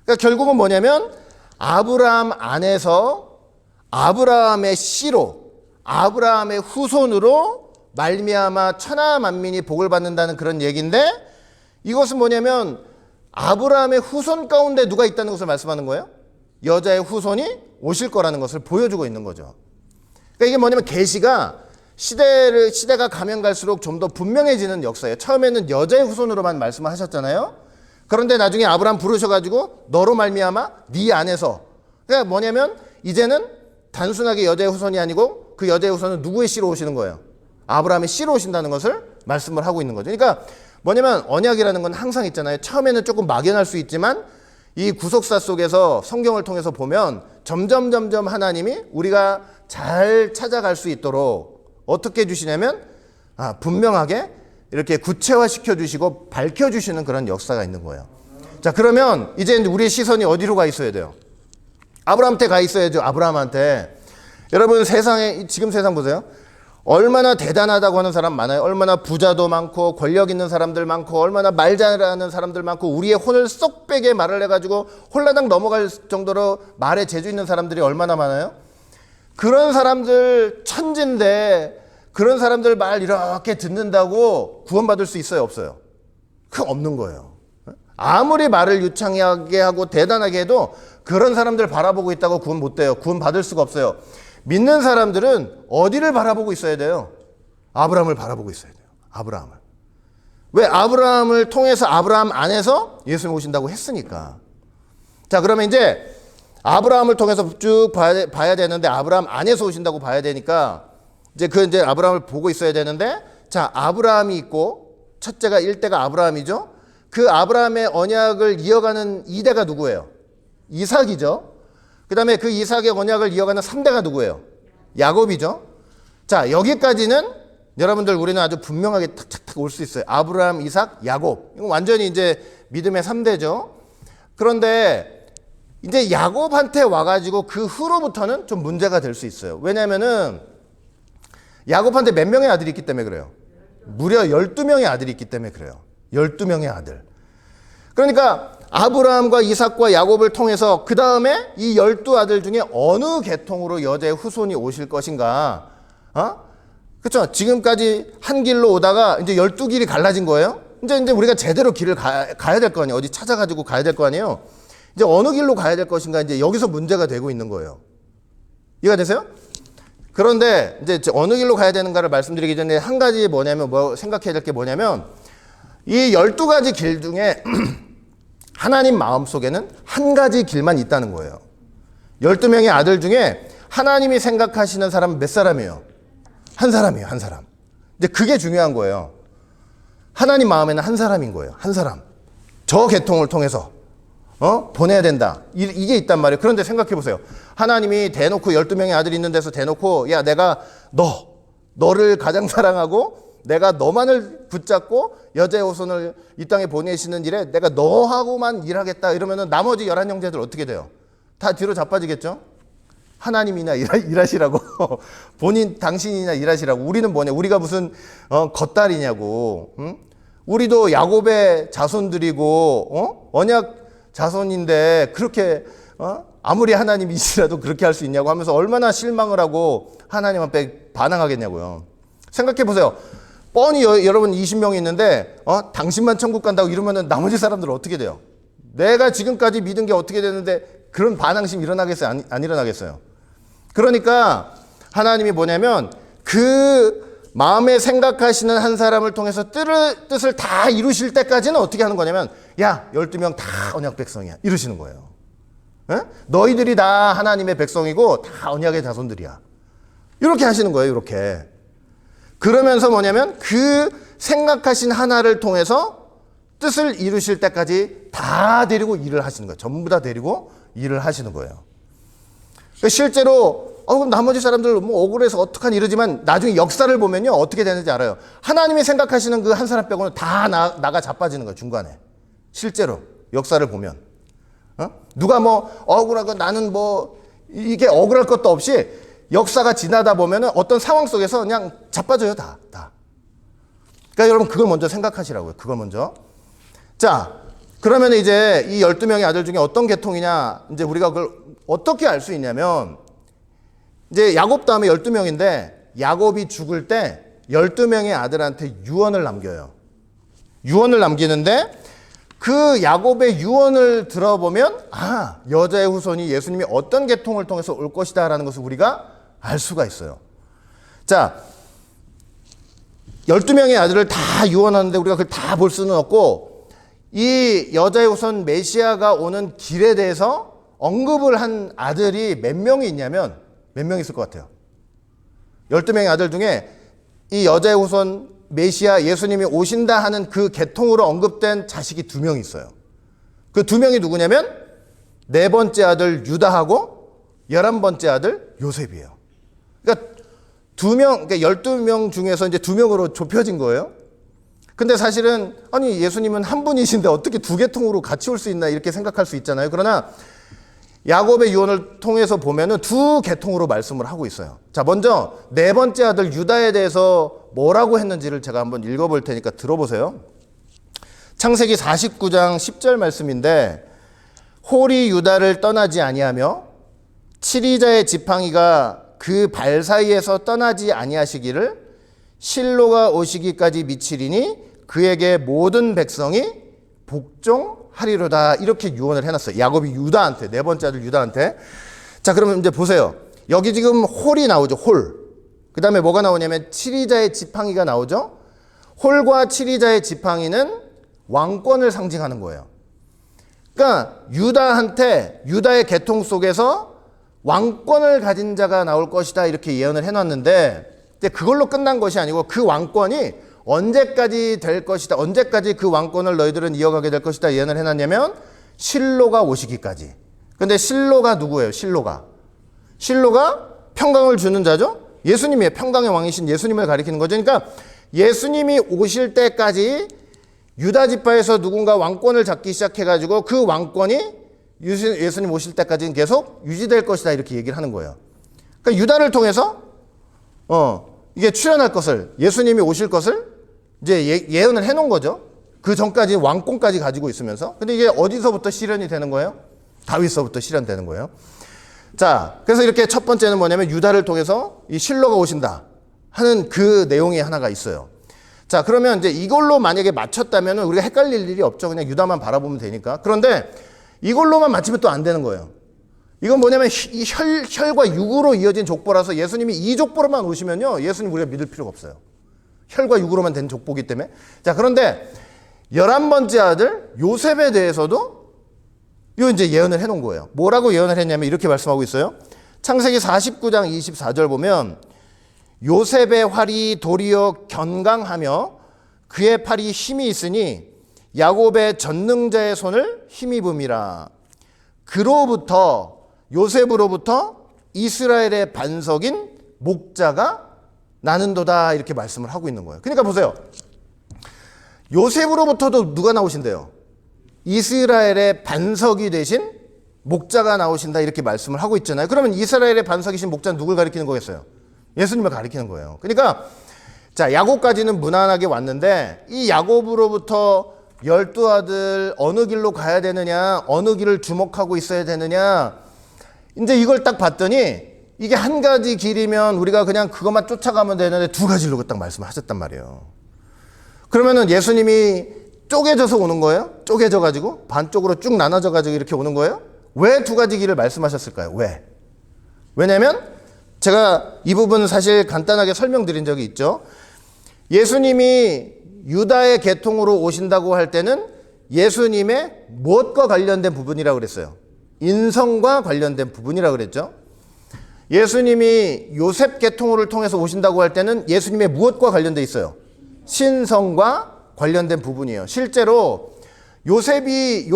그러니까 결국은 뭐냐면 아브라함 안에서 아브라함의 씨로, 아브라함의 후손으로 말미암아 천하 만민이 복을 받는다는 그런 얘기인데, 이것은 뭐냐면 아브라함의 후손 가운데 누가 있다는 것을 말씀하는 거예요. 여자의 후손이 오실 거라는 것을 보여주고 있는 거죠. 그러니까 이게 뭐냐면 계시가 시대가 가면 갈수록 좀 더 분명해지는 역사예요. 처음에는 여자의 후손으로만 말씀을 하셨잖아요. 그런데 나중에 아브라함 부르셔가지고 너로 말미암아 네 안에서, 그러니까 뭐냐면 이제는 단순하게 여자의 후손이 아니고 그 여자의 후손은 누구의 씨로 오시는 거예요? 아브라함의 씨로 오신다는 것을 말씀을 하고 있는 거죠. 그러니까 뭐냐면 언약이라는 건 항상 있잖아요. 처음에는 조금 막연할 수 있지만 이 구속사 속에서 성경을 통해서 보면 점점 하나님이 우리가 잘 찾아갈 수 있도록 어떻게 해주시냐면 분명하게 이렇게 구체화시켜 주시고 밝혀 주시는 그런 역사가 있는 거예요. 자, 그러면 이제 우리의 시선이 어디로 가 있어야 돼요? 아브라함한테 가 있어야죠. 아브라함한테. 여러분, 지금 세상 보세요. 얼마나 대단하다고 하는 사람 많아요. 얼마나 부자도 많고 권력 있는 사람들 많고 얼마나 말 잘하는 사람들 많고 우리의 혼을 쏙 빼게 말을 해가지고 홀라당 넘어갈 정도로 말에 재주 있는 사람들이 얼마나 많아요. 그런 사람들 천진데 그런 사람들 말 이렇게 듣는다고 구원받을 수 있어요? 없어요? 그 없는 거예요. 아무리 말을 유창하게 하고 대단하게 해도 그런 사람들 바라보고 있다고 구원 못 돼요. 구원 받을 수가 없어요. 믿는 사람들은 어디를 바라보고 있어야 돼요? 아브라함을 바라보고 있어야 돼요. 아브라함을. 왜? 아브라함을 통해서 아브라함 안에서 예수님 오신다고 했으니까. 자, 그러면 이제 아브라함을 통해서 쭉 봐야 되는데 아브라함 안에서 오신다고 봐야 되니까 이제 아브라함을 보고 있어야 되는데, 자, 아브라함이 있고 첫째가 1대가 아브라함이죠. 그 아브라함의 언약을 이어가는 2대가 누구예요? 이삭이죠. 그 다음에 그 이삭의 언약을 이어가는 3대가 누구예요? 야곱이죠. 자, 여기까지는 여러분들 우리는 아주 분명하게 탁탁탁 올 수 있어요. 아브라함, 이삭, 야곱. 이건 완전히 이제 믿음의 3대죠. 그런데 이제 야곱한테 와가지고 그 후로부터는 좀 문제가 될 수 있어요. 왜냐면은 야곱한테 몇 명의 아들이 있기 때문에 그래요. 무려 12명의 아들이 있기 때문에 그래요. 12명의 아들. 그러니까 아브라함과 이삭과 야곱을 통해서 그 다음에 이 12아들 중에 어느 계통으로 여자의 후손이 오실 것인가. 그렇죠? 지금까지 한 길로 오다가 이제 12길이 갈라진 거예요. 이제 우리가 제대로 길을 가야 될 거 아니에요. 어디 찾아가지고 가야 될 거 아니에요. 이제 어느 길로 가야 될 것인가, 이제 여기서 문제가 되고 있는 거예요. 이해가 되세요? 그런데 이제 어느 길로 가야 되는가를 말씀드리기 전에 한 가지 생각해야 될 게 뭐냐면, 이 12가지 길 중에 하나님 마음속에는 한 가지 길만 있다는 거예요. 12명의 아들 중에 하나님이 생각하시는 사람은 몇 사람이에요? 한 사람이에요. 한 사람. 이제 그게 중요한 거예요. 하나님 마음에는 한 사람인 거예요. 한 사람. 저 계통을 통해서 보내야 된다. 이게 있단 말이에요. 그런데 생각해 보세요. 하나님이 대놓고 12명의 아들이 있는 데서 대놓고, 야, 내가 너를 가장 사랑하고 내가 너만을 붙잡고 여자의 후손을 이 땅에 보내시는 일에 내가 너하고만 일하겠다 이러면은 나머지 11형제들 어떻게 돼요? 다 뒤로 자빠지겠죠? 하나님이나 일하시라고. 당신이나 일하시라고. 우리는 뭐냐? 우리가 무슨 겉다리냐고. 응? 우리도 야곱의 자손들이고 언약 자손인데 그렇게 아무리 하나님이시라도 그렇게 할 수 있냐고 하면서 얼마나 실망을 하고 하나님 앞에 반항하겠냐고요. 생각해 보세요. 뻔히 여러분 20명이 있는데 당신만 천국 간다고 이러면은 나머지 사람들은 어떻게 돼요? 내가 지금까지 믿은 게 어떻게 되는데 그런 반항심 일어나겠어요? 안 일어나겠어요? 그러니까 하나님이 뭐냐면 그 마음에 생각하시는 한 사람을 통해서 뜻을 다 이루실 때까지는 어떻게 하는 거냐면 야 12명 다 언약 백성이야 이러시는 거예요. 에? 너희들이 다 하나님의 백성이고 다 언약의 자손들이야. 이렇게 하시는 거예요. 이렇게. 그러면서 뭐냐면 그 생각하신 하나를 통해서 뜻을 이루실 때까지 다 데리고 일을 하시는 거예요. 전부 다 데리고 일을 하시는 거예요. 실제로 그럼 나머지 사람들 뭐 억울해서 어떡하니 이러지만 나중에 역사를 보면요 어떻게 되는지 알아요. 하나님이 생각하시는 그 한 사람 빼고는 다 나가 자빠지는 거예요. 중간에. 실제로 역사를 보면 누가 뭐 억울하고 나는 뭐 이게 억울할 것도 없이 역사가 지나다 보면은 어떤 상황 속에서 그냥 자빠져요. 다. 그러니까 여러분 그걸 먼저 생각하시라고요. 그걸 먼저. 자, 그러면 이제 이 12명의 아들 중에 어떤 계통이냐 이제 우리가 그걸 어떻게 알 수 있냐면 이제 야곱 다음에 12명인데 야곱이 죽을 때 12명의 아들한테 유언을 남겨요. 유언을 남기는데 그 야곱의 유언을 들어보면 여자의 후손이 예수님이 어떤 계통을 통해서 올 것이다 라는 것을 우리가 알 수가 있어요. 자, 12명의 아들을 다 유언하는데 우리가 그걸 다 볼 수는 없고 이 여자의 후손 메시아가 오는 길에 대해서 언급을 한 아들이 몇 명이 있냐면 몇 명 있을 것 같아요? 12명의 아들 중에 이 여자의 후손 메시아 예수님이 오신다 하는 그 계통으로 언급된 자식이 2명 있어요. 그 2명이 누구냐면 4번째 아들 유다하고 11번째 아들 요셉이에요. 그러니까 2명, 그러니까 12명 중에서 이제 2명으로 좁혀진 거예요. 근데 사실은 아니 예수님은 한 분이신데 어떻게 2계통으로 같이 올 수 있나 이렇게 생각할 수 있잖아요. 그러나 야곱의 유언을 통해서 보면은 2계통으로 말씀을 하고 있어요. 자, 먼저 4번째 아들 유다에 대해서 뭐라고 했는지를 제가 한번 읽어볼 테니까 들어보세요. 창세기 49장 10절 말씀인데 홀이 유다를 떠나지 아니하며 칠이자의 지팡이가 그 발 사이에서 떠나지 아니하시기를 실로가 오시기까지 미치리니 그에게 모든 백성이 복종하리로다. 이렇게 유언을 해놨어요. 야곱이 유다한테, 4번째 아들 유다한테. 자, 그러면 이제 보세요. 여기 지금 홀이 나오죠. 홀. 그 다음에 뭐가 나오냐면 칠이자의 지팡이가 나오죠. 홀과 칠이자의 지팡이는 왕권을 상징하는 거예요. 그러니까 유다한테 유다의 계통 속에서 왕권을 가진 자가 나올 것이다 이렇게 예언을 해놨는데 그걸로 끝난 것이 아니고 그 왕권이 언제까지 될 것이다, 언제까지 그 왕권을 너희들은 이어가게 될 것이다 예언을 해놨냐면 실로가 오시기까지. 근데 실로가 누구예요? 실로가 평강을 주는 자죠. 예수님이에요. 평강의 왕이신 예수님을 가리키는 거죠. 그러니까 예수님이 오실 때까지 유다 지파에서 누군가 왕권을 잡기 시작해가지고 그 왕권이 예수님 오실 때까지는 계속 유지될 것이다 이렇게 얘기를 하는 거예요. 그러니까 유다를 통해서 이게 출현할 것을, 예수님이 오실 것을 이제 예언을 해놓은 거죠. 그 전까지 왕권까지 가지고 있으면서. 근데 이게 어디서부터 실현이 되는 거예요? 다윗서부터 실현되는 거예요. 자, 그래서 이렇게 첫 번째는 뭐냐면 유다를 통해서 이 실로가 오신다 하는 그 내용이 하나가 있어요. 자, 그러면 이제 이걸로 만약에 맞췄다면 우리가 헷갈릴 일이 없죠. 그냥 유다만 바라보면 되니까. 그런데 이걸로만 맞추면 또 안 되는 거예요. 이건 뭐냐면 이 혈과 육으로 이어진 족보라서 예수님이 이 족보로만 오시면요 예수님 우리가 믿을 필요가 없어요. 혈과 육으로만 된 족보기 때문에. 자, 그런데 11번째 아들 요셉에 대해서도 요 이제 예언을 해놓은 거예요. 뭐라고 예언을 했냐면 이렇게 말씀하고 있어요. 창세기 49장 24절 보면 요셉의 활이 도리어 견강하며 그의 팔이 힘이 있으니 야곱의 전능자의 손을 힘입음이라. 그로부터 요셉으로부터 이스라엘의 반석인 목자가 나는도다 이렇게 말씀을 하고 있는 거예요. 그러니까 보세요. 요셉으로부터도 누가 나오신대요? 이스라엘의 반석이 되신 목자가 나오신다 이렇게 말씀을 하고 있잖아요. 그러면 이스라엘의 반석이신 목자는 누굴 가리키는 거겠어요? 예수님을 가리키는 거예요. 그러니까 자, 야곱까지는 무난하게 왔는데 이 야곱으로부터 12아들 어느 길로 가야 되느냐, 어느 길을 주목하고 있어야 되느냐, 이제 이걸 딱 봤더니 이게 한 가지 길이면 우리가 그냥 그것만 쫓아가면 되는데 2가지로 딱 말씀을 하셨단 말이에요. 그러면은 예수님이 쪼개져서 오는 거예요? 쪼개져가지고 반쪽으로 쭉 나눠져가지고 이렇게 오는 거예요? 왜 두 가지 길을 말씀하셨을까요? 왜? 왜냐면 제가 이 부분은 사실 간단하게 설명드린 적이 있죠. 예수님이 유다의 계통으로 오신다고 할 때는 예수님의 무엇과 관련된 부분이라고 그랬어요? 인성과 관련된 부분이라고 그랬죠. 예수님이 요셉 계통을 통해서 오신다고 할 때는 예수님의 무엇과 관련돼 있어요? 신성과 관련된 부분이에요. 실제로 요셉이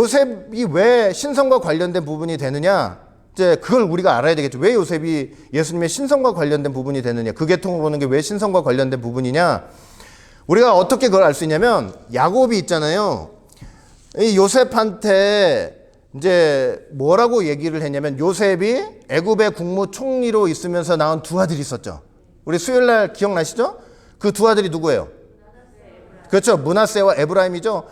왜 신성과 관련된 부분이 되느냐? 이제 그걸 우리가 알아야 되겠죠. 왜 요셉이 예수님의 신성과 관련된 부분이 되느냐? 그 계통으로 오는 게 왜 신성과 관련된 부분이냐? 우리가 어떻게 그걸 알 수 있냐면 야곱이 있잖아요. 이 요셉한테 이제 뭐라고 얘기를 했냐면 요셉이 애굽의 국무총리로 있으면서 낳은 두 아들이 있었죠. 우리 수요일 날 기억나시죠? 그 두 아들이 누구예요? 그렇죠. 므낫세와 에브라임이죠.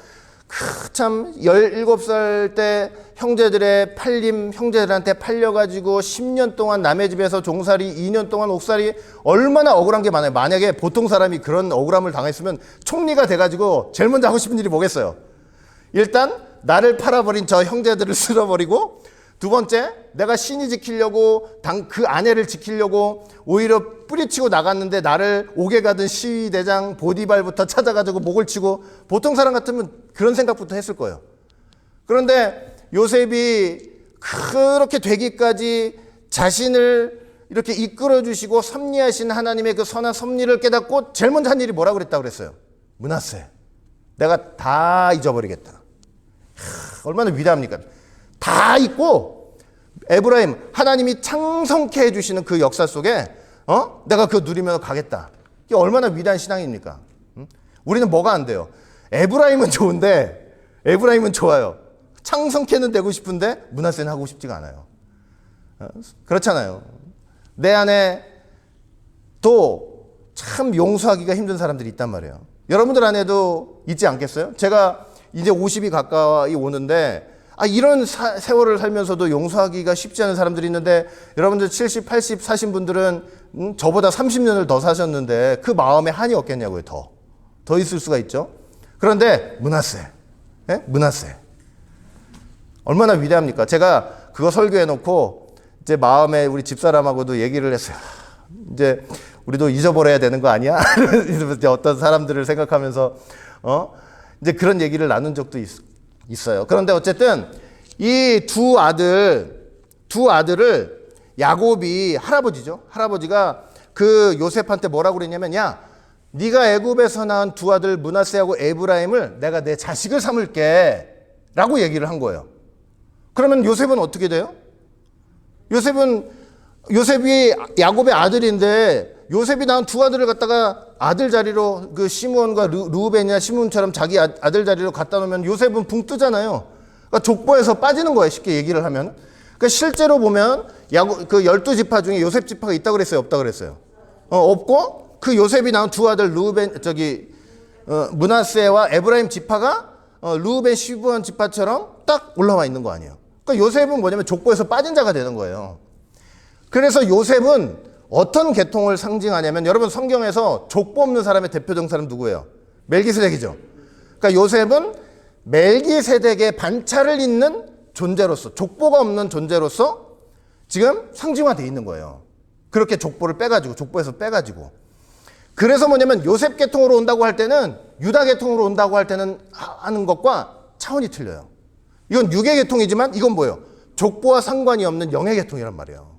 참 17살 때 형제들의 팔림, 형제들한테 팔려가지고 10년 동안 남의 집에서 종살이, 2년 동안 옥살이, 얼마나 억울한 게 많아요. 만약에 보통 사람이 그런 억울함을 당했으면 총리가 돼가지고 제일 먼저 하고 싶은 일이 뭐겠어요? 일단 나를 팔아버린 저 형제들을 쓸어버리고, 두 번째, 내가 신이 지키려고 그 아내를 지키려고 오히려 뿌리치고 나갔는데 나를 옥에 가던 시위대장 보디발부터 찾아가지고 목을 치고, 보통 사람 같으면 그런 생각부터 했을 거예요. 그런데 요셉이 그렇게 되기까지 자신을 이렇게 이끌어 주시고 섭리하신 하나님의 그 선한 섭리를 깨닫고 제일 먼저 한 일이 뭐라고 그랬다고 그랬어요? 므낫세, 내가 다 잊어버리겠다. 얼마나 위대합니까? 다 잊고 에브라임, 하나님이 창성케 해주시는 그 역사 속에 내가 그거 누리며 가겠다. 이게 얼마나 위대한 신앙입니까? 우리는 뭐가 안 돼요? 에브라임은 좋은데, 에브라임은 좋아요. 창성케는 되고 싶은데 므낫세는 하고 싶지가 않아요. 그렇잖아요. 내 안에 또 참 용서하기가 힘든 사람들이 있단 말이에요. 여러분들 안에도 있지 않겠어요? 제가 이제 50이 가까이 오는데 이런 세월을 살면서도 용서하기가 쉽지 않은 사람들이 있는데, 여러분들 70, 80 사신 분들은 저보다 30년을 더 사셨는데 그 마음에 한이 없겠냐고요. 더 있을 수가 있죠. 그런데 므낫세, 므낫세 얼마나 위대합니까? 제가 그거 설교해 놓고 이제 마음에 우리 집사람하고도 얘기를 했어요. 이제 우리도 잊어버려야 되는 거 아니야? 어떤 사람들을 생각하면서 이제 그런 얘기를 나눈 적도 있어요. 그런데 어쨌든 이 두 아들을 야곱이, 할아버지가 그 요셉한테 뭐라고 그랬냐면, 야, 네가 애굽에서 낳은 두 아들 므낫세하고 에브라임을 내가 내 자식을 삼을게 라고 얘기를 한 거예요. 그러면 요셉은 어떻게 돼요? 요셉이 야곱의 아들인데 요셉이 낳은 두 아들을 갖다가 아들 자리로, 그 시므온과 르우벤이나 시므온처럼 자기 아들 자리로 갖다 놓으면 요셉은 붕 뜨잖아요. 그러니까 족보에서 빠지는 거예요, 쉽게 얘기를 하면. 그러니까 실제로 보면 그 12지파 중에 요셉 지파가 있다고 그랬어요, 없다고 그랬어요? 없고, 그 요셉이 낳은 두 아들 므낫세와 에브라임 지파가 르우벤, 시므온 지파처럼 딱 올라와 있는 거 아니에요. 그러니까 요셉은 뭐냐면 족보에서 빠진 자가 되는 거예요. 그래서 요셉은 어떤 계통을 상징하냐면, 여러분 성경에서 족보 없는 사람의 대표적 사람 누구예요? 멜기세덱이죠. 그러니까 요셉은 멜기세덱의 반차를 잇는 존재로서, 족보가 없는 존재로서 지금 상징화되어 있는 거예요. 그렇게 족보에서 빼가지고. 그래서 뭐냐면 요셉 계통으로 온다고 할 때는, 유다 계통으로 온다고 할 때는 하는 것과 차원이 틀려요. 이건 육의 계통이지만 이건 뭐예요? 족보와 상관이 없는 영의 계통이란 말이에요.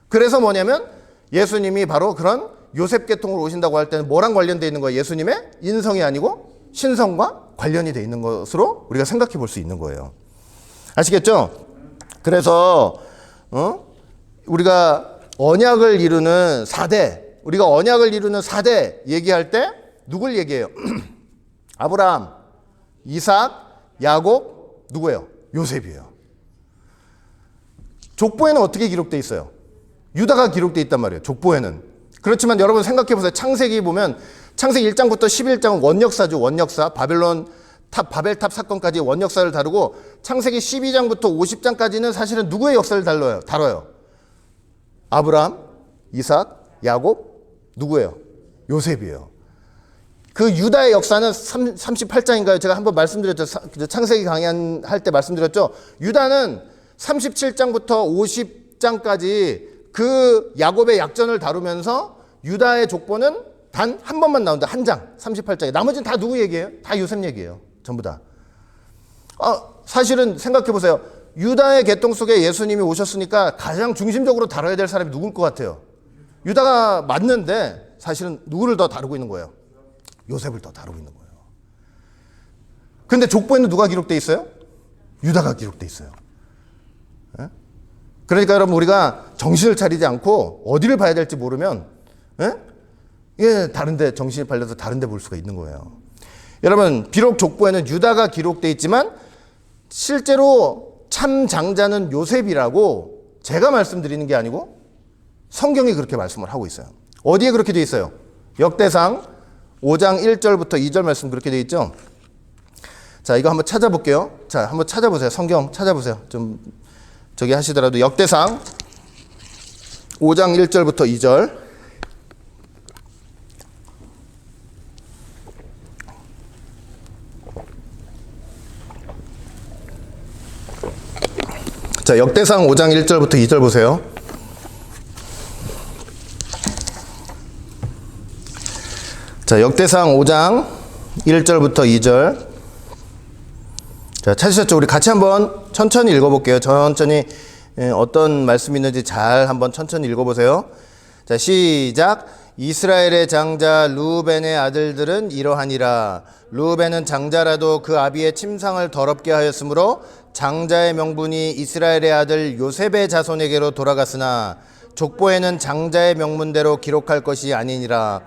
그래서 뭐냐면 예수님이 바로 그런 요셉 계통으로 오신다고 할 때는 뭐랑 관련되어 있는 거예요? 예수님의 인성이 아니고 신성과 관련이 되어 있는 것으로 우리가 생각해 볼 수 있는 거예요. 아시겠죠? 그래서 우리가 언약을 이루는 4대 얘기할 때 누굴 얘기해요? 아브라함, 이삭, 야곱, 누구예요? 요셉이에요. 족보에는 어떻게 기록되어 있어요? 유다가 기록되어 있단 말이에요, 족보에는. 그렇지만 여러분 생각해 보세요. 창세기 보면 창세기 1장부터 11장은 원역사죠. 원역사. 바벨탑 사건까지 원역사를 다루고, 창세기 12장부터 50장까지는 사실은 누구의 역사를 다뤄요? 아브라함, 이삭, 야곱, 누구예요? 요셉이에요. 그 유다의 역사는 38장인가요? 제가 한번 말씀드렸죠. 창세기 강의할 때 말씀드렸죠. 유다는 37장부터 50장까지 그 야곱의 약전을 다루면서 유다의 족보는 단 한 번만 나온다. 한 장, 38장에. 나머지는 다 누구 얘기예요? 다 요셉 얘기예요. 전부 다. 사실은 생각해 보세요. 유다의 계통 속에 예수님이 오셨으니까 가장 중심적으로 다뤄야 될 사람이 누굴 것 같아요? 유다가 맞는데 사실은 누구를 더 다루고 있는 거예요? 요셉을 더 다루고 있는 거예요. 근데 족보에는 누가 기록돼 있어요? 유다가 기록돼 있어요. 예? 그러니까 여러분, 우리가 정신을 차리지 않고 어디를 봐야 될지 모르면 다른데 정신이 팔려서 다른데 볼 수가 있는 거예요. 여러분, 비록 족보에는 유다가 기록돼 있지만 실제로 참 장자는 요셉이라고 제가 말씀드리는 게 아니고 성경이 그렇게 말씀을 하고 있어요. 어디에 그렇게 돼 있어요? 역대상 5장 1절부터 2절 말씀 그렇게 돼 있죠. 자, 이거 한번 찾아볼게요. 자, 한번 찾아보세요. 성경 찾아보세요. 좀 저기 하시더라도 역대상 5장 1절부터 2절. 자, 역대상 5장 1절부터 2절 보세요. 자, 역대상 5장 1절부터 2절. 자, 찾으셨죠? 우리 같이 한번 천천히 읽어볼게요. 천천히 어떤 말씀이 있는지 잘 한번 천천히 읽어보세요. 자, 시작. 이스라엘의 장자 르우벤의 아들들은 이러하니라. 르우벤은 장자라도 그 아비의 침상을 더럽게 하였으므로 장자의 명분이 이스라엘의 아들 요셉의 자손에게로 돌아갔으나 족보에는 장자의 명문대로 기록할 것이 아니니라.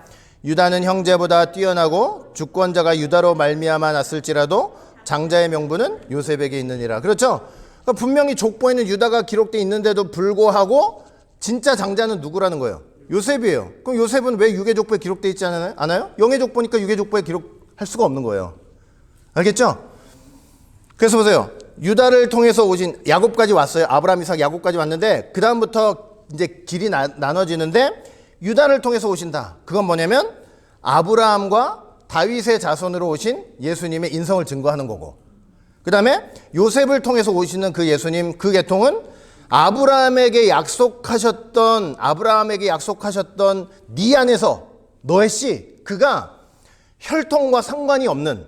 유다는 형제보다 뛰어나고 주권자가 유다로 말미암아 났을지라도 장자의 명분은 요셉에게 있느니라. 그렇죠? 그러니까 분명히 족보에는 유다가 기록되어 있는데도 불구하고 진짜 장자는 누구라는 거예요? 요셉이에요. 그럼 요셉은 왜 유괴족보에 기록되어 있지 않아요? 영예족보니까 유괴족보에 기록할 수가 없는 거예요. 알겠죠? 그래서 보세요. 유다를 통해서 오신 야곱까지 왔어요. 아브라함, 이삭, 야곱까지 왔는데 그 다음부터 이제 길이 나눠지는데 유다를 통해서 오신다. 그건 뭐냐면 아브라함과 다윗의 자손으로 오신 예수님의 인성을 증거하는 거고, 그 다음에 요셉을 통해서 오시는 그 예수님, 그 계통은 아브라함에게 약속하셨던 네 안에서 너의 씨, 그가 혈통과 상관이 없는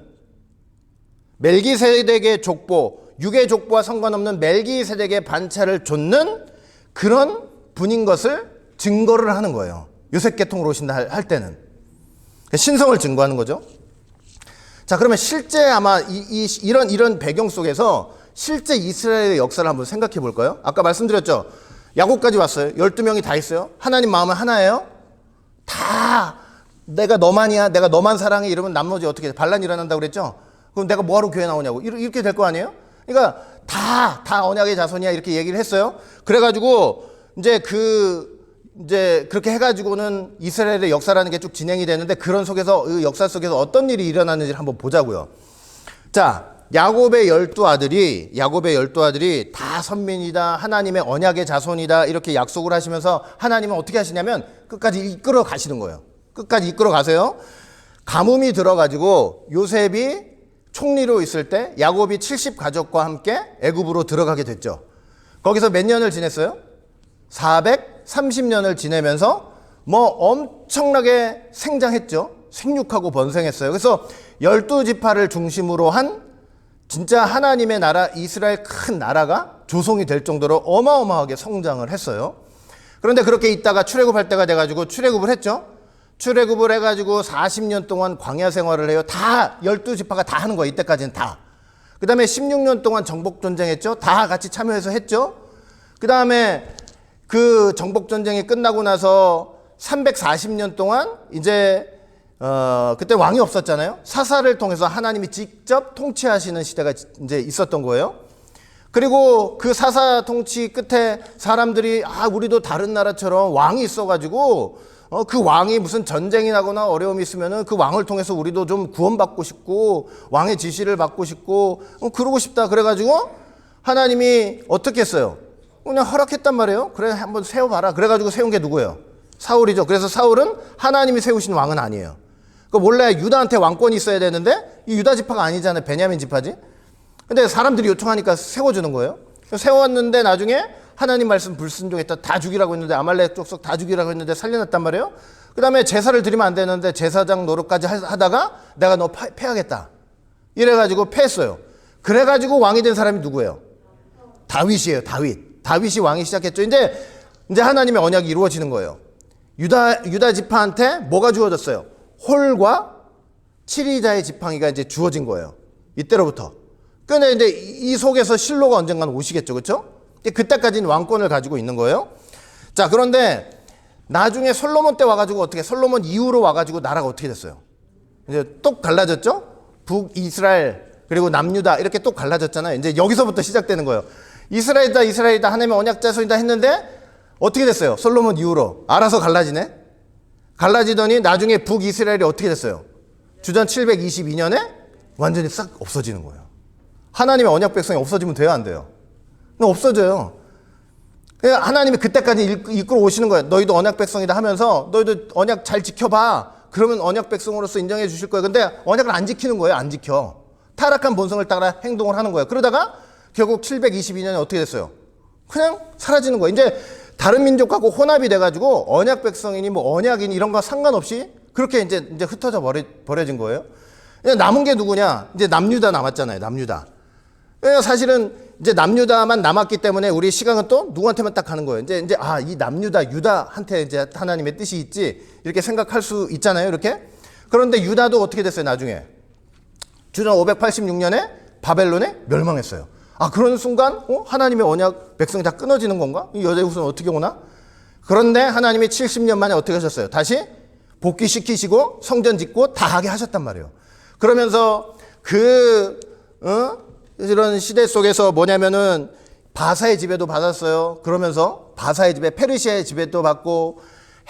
멜기세덱의 족보, 유괴 족보와 상관없는 멜기세덱의 반차를 좇는 그런 분인 것을 증거를 하는 거예요. 요셉 계통으로 오신다 할 때는 신성을 증거하는 거죠. 자, 그러면 실제 아마 이런 배경 속에서 실제 이스라엘의 역사를 한번 생각해 볼까요? 아까 말씀드렸죠. 야곱까지 왔어요. 12명이 다 있어요. 하나님 마음은 하나예요. 다 내가 너만이야, 내가 너만 사랑해 이러면 나머지 어떻게 돼? 반란 일어난다고 그랬죠. 그럼 내가 뭐하러 교회 나오냐고 이렇게 될 거 아니에요? 그러니까 다 언약의 자손이야 이렇게 얘기를 했어요. 그래가지고 이제 그렇게 해가지고는 이스라엘의 역사라는 게 쭉 진행이 되는데, 그런 속에서, 그 역사 속에서 어떤 일이 일어나는지를 한번 보자고요. 자, 야곱의 12아들이 다 선민이다, 하나님의 언약의 자손이다 이렇게 약속을 하시면서 하나님은 어떻게 하시냐면 끝까지 이끌어 가시는 거예요. 끝까지 이끌어 가세요. 가뭄이 들어가지고 요셉이 총리로 있을 때 야곱이 70가족과 함께 애굽으로 들어가게 됐죠. 거기서 몇 년을 지냈어요? 430년을 지내면서 엄청나게 생장했죠. 생육하고 번성했어요. 그래서 12지파를 중심으로 한 진짜 하나님의 나라, 이스라엘 큰 나라가 조성이 될 정도로 어마어마하게 성장을 했어요. 그런데 그렇게 있다가 출애굽할 때가 돼가지고 출애굽을 했죠. 출애굽을 해가지고 40년 동안 광야 생활을 해요. 다 12지파가 다 하는 거예요. 이때까지는 다. 그 다음에 16년 동안 정복전쟁했죠. 다 같이 참여해서 했죠. 그 다음에 그 정복전쟁이 끝나고 나서 340년 동안 이제 그때 왕이 없었잖아요. 사사를 통해서 하나님이 직접 통치하시는 시대가 이제 있었던 거예요. 그리고 그 사사 통치 끝에 사람들이 우리도 다른 나라처럼 왕이 있어가지고 그 왕이 무슨 전쟁이 나거나 어려움이 있으면은 그 왕을 통해서 우리도 좀 구원받고 싶고 왕의 지시를 받고 싶고 그러고 싶다. 그래가지고 하나님이 어떻게 했어요? 그냥 허락했단 말이에요. 그래 한번 세워봐라. 그래가지고 세운 게 누구예요? 사울이죠. 그래서 사울은 하나님이 세우신 왕은 아니에요. 원래 유다한테 왕권이 있어야 되는데 이 유다 지파가 아니잖아요. 베냐민 지파지. 근데 사람들이 요청하니까 세워주는 거예요. 세웠는데 나중에 하나님 말씀 불순종했다. 다 죽이라고 했는데 아말렉 족속 다 죽이라고 했는데 살려냈단 말이에요. 그 다음에 제사를 드리면 안 되는데 제사장 노릇까지 하다가 내가 너 패하겠다. 이래가지고 패했어요. 그래가지고 왕이 된 사람이 누구예요? 다윗이에요. 다윗이 왕이 시작했죠. 이제 하나님의 언약이 이루어지는 거예요. 유다 지파한테 뭐가 주어졌어요? 홀과 치리자의 지팡이가 이제 주어진 거예요. 이때로부터. 근데 이제 이 속에서 실로가 언젠가는 오시겠죠. 그렇죠? 그때까지는 왕권을 가지고 있는 거예요. 자, 그런데 나중에 솔로몬 때 와가지고 어떻게, 솔로몬 이후로 와가지고 나라가 어떻게 됐어요? 이제 똑 갈라졌죠? 북이스라엘, 그리고 남유다, 이렇게 똑 갈라졌잖아요. 이제 여기서부터 시작되는 거예요. 이스라엘이다, 하나님의 언약 자손이다 했는데 어떻게 됐어요? 솔로몬 이후로. 알아서 갈라지네? 갈라지더니 나중에 북이스라엘이 어떻게 됐어요? 주전 722년에 완전히 싹 없어지는 거예요. 하나님의 언약 백성이 없어지면 돼요, 안 돼요? 없어져요. 하나님이 그때까지 이끌어 오시는 거예요. 너희도 언약 백성이다 하면서 너희도 언약 잘 지켜봐. 그러면 언약 백성으로서 인정해 주실 거예요. 근데 언약을 안 지키는 거예요. 안 지켜. 타락한 본성을 따라 행동을 하는 거예요. 그러다가 결국 722년에 어떻게 됐어요? 그냥 사라지는 거예요. 이제 다른 민족하고 혼합이 돼가지고 언약 백성이니 뭐 언약이니 이런 거 상관없이 그렇게 이제 흩어져 버려진 거예요. 남은 게 누구냐? 이제 남유다 남았잖아요. 남유다. 사실은 이제 남유다만 남았기 때문에 우리 시간은 또 누구한테만 딱 가는 거예요. 이 남유다, 유다한테 이제 하나님의 뜻이 있지 이렇게 생각할 수 있잖아요. 이렇게. 그런데 유다도 어떻게 됐어요? 나중에 주전 586년에 바벨론에 멸망했어요. 그런 순간 하나님의 언약 백성이 다 끊어지는 건가? 이 여자의 후손은 어떻게 오나? 그런데 하나님이 70년 만에 어떻게 하셨어요? 다시 복귀시키시고 성전 짓고 다 하게 하셨단 말이에요. 그러면서 이런 시대 속에서 뭐냐면은 바사의 지배도 받았어요. 그러면서 바사의 지배, 페르시아의 지배도 받고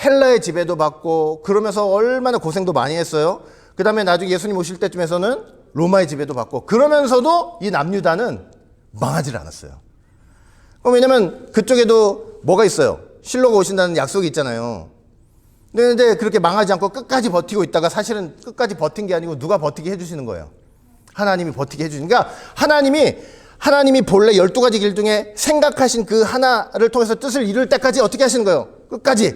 헬라의 지배도 받고 그러면서 얼마나 고생도 많이 했어요. 그 다음에 나중에 예수님 오실 때쯤에서는 로마의 지배도 받고 그러면서도 이 남유다는 망하지 않았어요. 왜냐면 그쪽에도 뭐가 있어요? 실로가 오신다는 약속이 있잖아요. 근데 그렇게 망하지 않고 끝까지 버티고 있다가 사실은 끝까지 버틴 게 아니고 누가 버티게 해주시는 거예요. 하나님이 버티게 해주시는. 그러니까 하나님이 본래 12가지 길 중에 생각하신 그 하나를 통해서 뜻을 이룰 때까지 어떻게 하시는 거예요? 끝까지.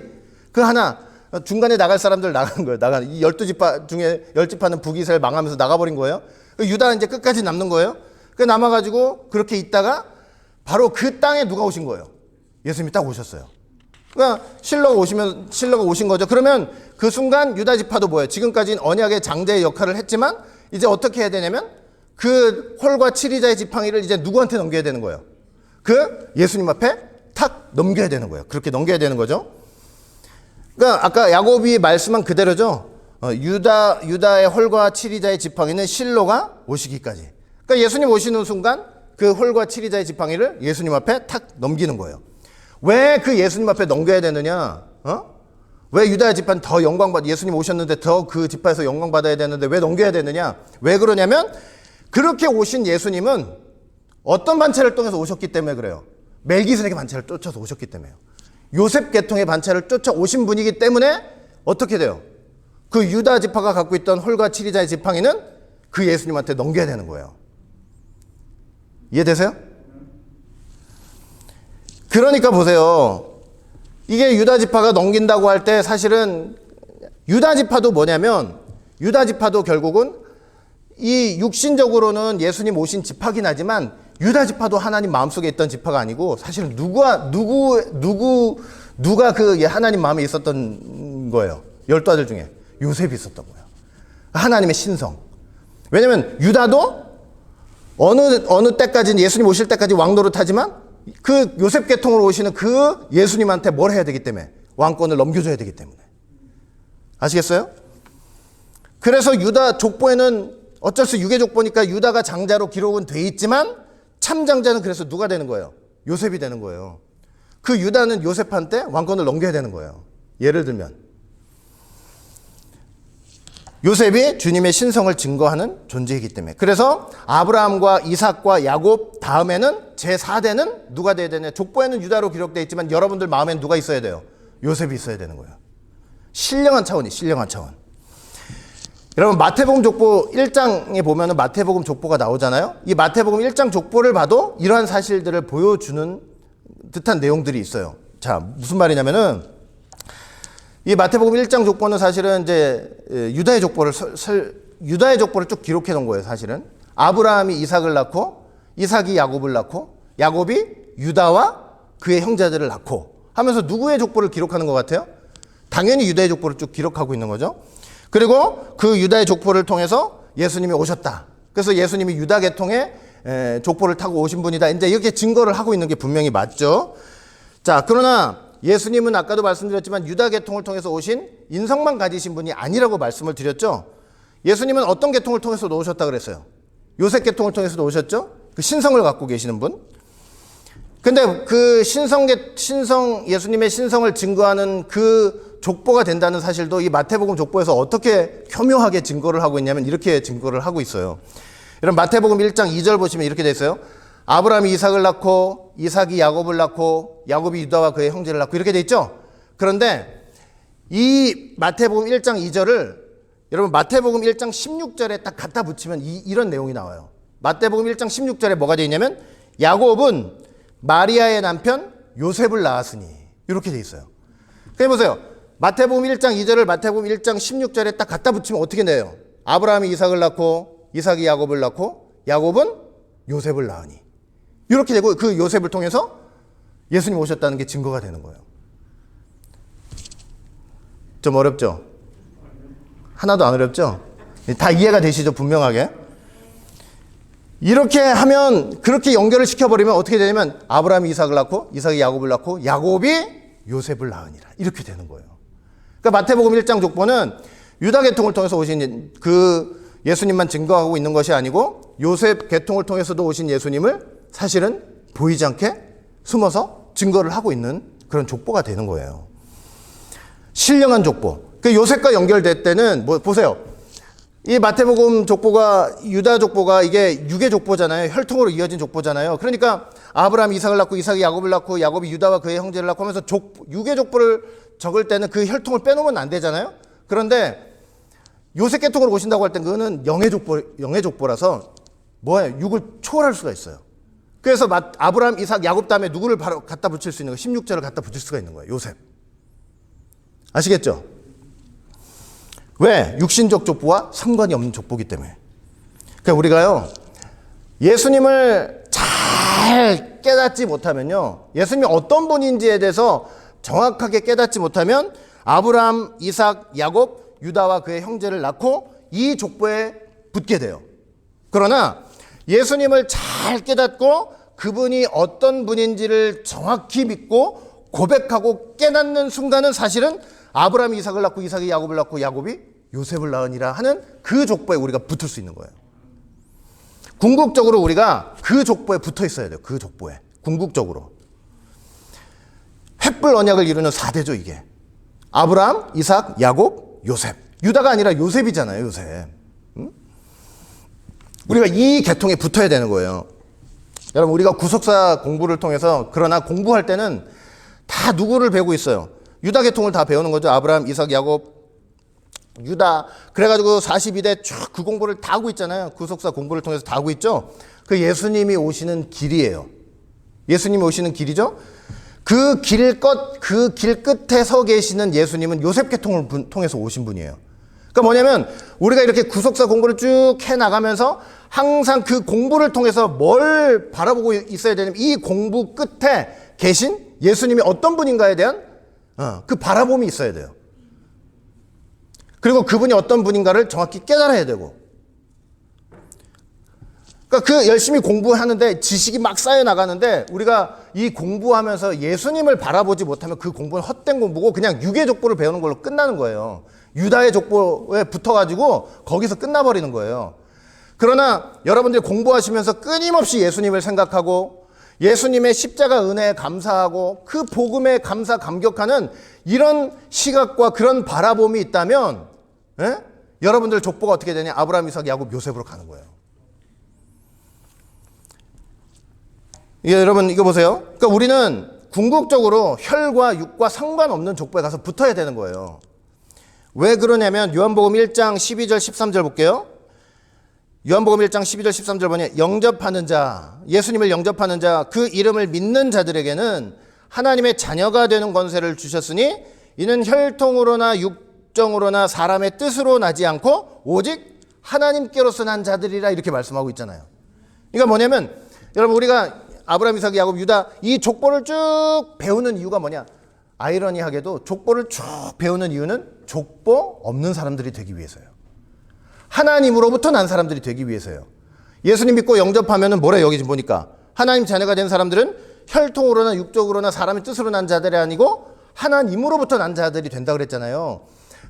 그 하나. 중간에 나갈 사람들 나가는 거예요. 이 12지파 중에 10지파는 북이스라엘 망하면서 나가버린 거예요. 유다는 이제 끝까지 남는 거예요. 그 남아가지고 그렇게 있다가 바로 그 땅에 누가 오신 거예요? 예수님이 딱 오셨어요. 그러니까 실로가 오신 거죠. 그러면 그 순간 유다 지파도 뭐예요? 지금까지는 언약의 장자의 역할을 했지만 이제 어떻게 해야 되냐면 그 홀과 치리자의 지팡이를 이제 누구한테 넘겨야 되는 거예요? 그 예수님 앞에 탁 넘겨야 되는 거예요. 그렇게 넘겨야 되는 거죠. 그러니까 아까 야곱이 말씀한 그대로죠. 유다의 홀과 치리자의 지팡이는 실로가 오시기까지. 그러니까 예수님 오시는 순간 그 홀과 치리자의 지팡이를 예수님 앞에 탁 넘기는 거예요. 왜 그 예수님 앞에 넘겨야 되느냐? 왜 유다의 지파는 더 예수님 오셨는데 더 그 지파에서 영광 받아야 되는데 왜 넘겨야 되느냐? 왜 그러냐면 그렇게 오신 예수님은 어떤 반차를 통해서 오셨기 때문에 그래요. 멜기세덱의 반차를 쫓아서 오셨기 때문에요. 요셉 계통의 반차를 쫓아 오신 분이기 때문에 어떻게 돼요? 그 유다 지파가 갖고 있던 홀과 치리자의 지팡이는 그 예수님한테 넘겨야 되는 거예요. 이해되세요? 그러니까 보세요. 이게 유다 지파가 넘긴다고 할 때 사실은 유다 지파도 뭐냐면 유다 지파도 결국은 이 육신적으로는 예수님 오신 지파긴 하지만 유다 지파도 하나님 마음속에 있던 지파가 아니고 사실은 누가 그 하나님 마음에 있었던 거예요. 12아들 중에 요셉이 있었던 거예요. 하나님의 신성. 왜냐면 유다도 어느 때까지는 예수님 오실 때까지 왕노릇하지만 그 요셉 계통으로 오시는 그 예수님한테 뭘 해야 되기 때문에 왕권을 넘겨줘야 되기 때문에. 아시겠어요? 그래서 유다 족보에는 어쩔 수 유괴 족보니까 유다가 장자로 기록은 돼 있지만 참 장자는 그래서 누가 되는 거예요? 요셉이 되는 거예요. 그 유다는 요셉한테 왕권을 넘겨야 되는 거예요. 예를 들면 요셉이 주님의 신성을 증거하는 존재이기 때문에. 그래서 아브라함과 이삭과 야곱 다음에는 제4대는 누가 돼야 되냐? 족보에는 유다로 기록되어 있지만 여러분들 마음엔 누가 있어야 돼요? 요셉이 있어야 되는 거예요. 신령한 차원이 신령한 차원. 여러분 마태복음 족보 1장에 보면은 마태복음 족보가 나오잖아요. 이 마태복음 1장 족보를 봐도 이러한 사실들을 보여주는 듯한 내용들이 있어요. 자, 무슨 말이냐면은 이 마태복음 1장 족보는 사실은 이제 유다의 족보를 쭉 기록해 놓은 거예요, 사실은. 아브라함이 이삭을 낳고 이삭이 야곱을 낳고 야곱이 유다와 그의 형제들을 낳고 하면서 누구의 족보를 기록하는 것 같아요? 당연히 유다의 족보를 쭉 기록하고 있는 거죠. 그리고 그 유다의 족보를 통해서 예수님이 오셨다. 그래서 예수님이 유다 계통의 족보를 타고 오신 분이다. 이제 이렇게 증거를 하고 있는 게 분명히 맞죠. 자, 그러나 예수님은 아까도 말씀드렸지만 유다 계통을 통해서 오신 인성만 가지신 분이 아니라고 말씀을 드렸죠. 예수님은 어떤 계통을 통해서 오셨다 그랬어요? 요셉 계통을 통해서 오셨죠. 그 신성을 갖고 계시는 분. 근데 그 예수님의 신성을 증거하는 그 족보가 된다는 사실도 이 마태복음 족보에서 어떻게 교묘하게 증거를 하고 있냐면 이렇게 증거를 하고 있어요. 여러분 마태복음 1장 2절 보시면 이렇게 돼 있어요. 아브라함이 이삭을 낳고 이삭이 야곱을 낳고 야곱이 유다와 그의 형제를 낳고 이렇게 돼 있죠. 그런데 이 마태복음 1장 2절을 여러분 마태복음 1장 16절에 딱 갖다 붙이면 이런 내용이 나와요. 마태복음 1장 16절에 뭐가 돼 있냐면 야곱은 마리아의 남편 요셉을 낳았으니 이렇게 돼 있어요. 그래 보세요. 마태복음 1장 2절을 마태복음 1장 16절에 딱 갖다 붙이면 어떻게 돼요? 아브라함이 이삭을 낳고 이삭이 야곱을 낳고 야곱은 요셉을 낳으니 이렇게 되고 그 요셉을 통해서 예수님 오셨다는 게 증거가 되는 거예요. 좀 어렵죠? 하나도 안 어렵죠? 다 이해가 되시죠? 분명하게. 이렇게 하면 그렇게 연결을 시켜버리면 어떻게 되냐면 아브라함이 이삭을 낳고 이삭이 야곱을 낳고 야곱이 요셉을 낳으니라 이렇게 되는 거예요. 그러니까 마태복음 1장 족보는 유다 계통을 통해서 오신 그 예수님만 증거하고 있는 것이 아니고 요셉 계통을 통해서도 오신 예수님을 사실은 보이지 않게 숨어서 증거를 하고 있는 그런 족보가 되는 거예요. 신령한 족보. 그 요셉과 연결될 때는 뭐 보세요. 이 마태복음 족보가 유다 족보가 이게 육의 족보잖아요. 혈통으로 이어진 족보잖아요. 그러니까 아브라함 이삭을 낳고 이삭이 야곱을 낳고 야곱이 유다와 그의 형제를 낳고 하면서 육의 족보를 적을 때는 그 혈통을 빼놓으면 안 되잖아요. 그런데 요셉 계통으로 오신다고 할 땐 그거는 영의 족보라서 뭐예요? 육을 초월할 수가 있어요. 그래서 아브라함 이삭 야곱 다음에 누구를 바로 갖다 붙일 수 있는 거예요? 16절을 갖다 붙일 수가 있는 거예요. 요셉. 아시겠죠? 왜? 육신적 족보와 상관이 없는 족보이기 때문에. 그러니까 우리가요, 예수님을 잘 깨닫지 못하면요, 예수님이 어떤 분인지에 대해서 정확하게 깨닫지 못하면 아브라함, 이삭, 야곱, 유다와 그의 형제를 낳고 이 족보에 붙게 돼요. 그러나 예수님을 잘 깨닫고 그분이 어떤 분인지를 정확히 믿고 고백하고 깨닫는 순간은 사실은 아브라함이 이삭을 낳고 이삭이 야곱을 낳고 야곱이 요셉을 낳으니라 하는 그 족보에 우리가 붙을 수 있는 거예요. 궁극적으로 우리가 그 족보에 붙어 있어야 돼요. 그 족보에. 궁극적으로. 횃불 언약을 이루는 4대죠, 이게. 아브라함, 이삭, 야곱, 요셉. 유다가 아니라 요셉이잖아요, 요셉. 응? 우리가 이 계통에 붙어야 되는 거예요. 여러분, 우리가 구속사 공부를 통해서 그러나 공부할 때는 다 누구를 배우고 있어요? 유다 계통을 다 배우는 거죠. 아브라함, 이삭, 야곱, 유다. 그래가지고 42대 쭉 그 공부를 다 하고 있잖아요. 구속사 공부를 통해서 다 하고 있죠. 그 예수님이 오시는 길이에요. 예수님이 오시는 길이죠. 그 길 끝에 서 계시는 예수님은 요셉 계통을 통해서 오신 분이에요. 그러니까 뭐냐면 우리가 이렇게 구속사 공부를 쭉 해나가면서 항상 그 공부를 통해서 뭘 바라보고 있어야 되냐면 이 공부 끝에 계신 예수님이 어떤 분인가에 대한 그 바라봄이 있어야 돼요. 그리고 그분이 어떤 분인가를 정확히 깨달아야 되고. 그러니까 그 열심히 공부하는데 지식이 막 쌓여 나가는데 우리가 이 공부하면서 예수님을 바라보지 못하면 그 공부는 헛된 공부고 그냥 육의 족보를 배우는 걸로 끝나는 거예요. 유다의 족보에 붙어가지고 거기서 끝나버리는 거예요. 그러나 여러분들이 공부하시면서 끊임없이 예수님을 생각하고 예수님의 십자가 은혜에 감사하고 그 복음에 감사 감격하는 이런 시각과 그런 바라봄이 있다면 여러분들 족보가 어떻게 되냐? 아브라함, 이삭, 야곱, 요셉으로 가는 거예요. 여러분 이거 보세요. 그러니까 우리는 궁극적으로 혈과 육과 상관없는 족보에 가서 붙어야 되는 거예요. 왜 그러냐면 요한복음 1장 12절 13절 볼게요. 요한복음 1장 12절 13절 보니 영접하는 자, 예수님을 영접하는 자, 그 이름을 믿는 자들에게는 하나님의 자녀가 되는 권세를 주셨으니 이는 혈통으로나 육정으로나 사람의 뜻으로 나지 않고 오직 하나님께로서 난 자들이라 이렇게 말씀하고 있잖아요. 그러니까 뭐냐면 여러분 우리가 아브라함, 이삭, 야곱, 유다 이 족보를 쭉 배우는 이유가 뭐냐? 아이러니하게도 족보를 쭉 배우는 이유는 족보 없는 사람들이 되기 위해서요. 하나님으로부터 난 사람들이 되기 위해서요. 예수님 믿고 영접하면은 뭐래 여기 지금 보니까 하나님 자녀가 된 사람들은 혈통으로나 육적으로나 사람의 뜻으로 난 자들이 아니고 하나님으로부터 난 자들이 된다 그랬잖아요.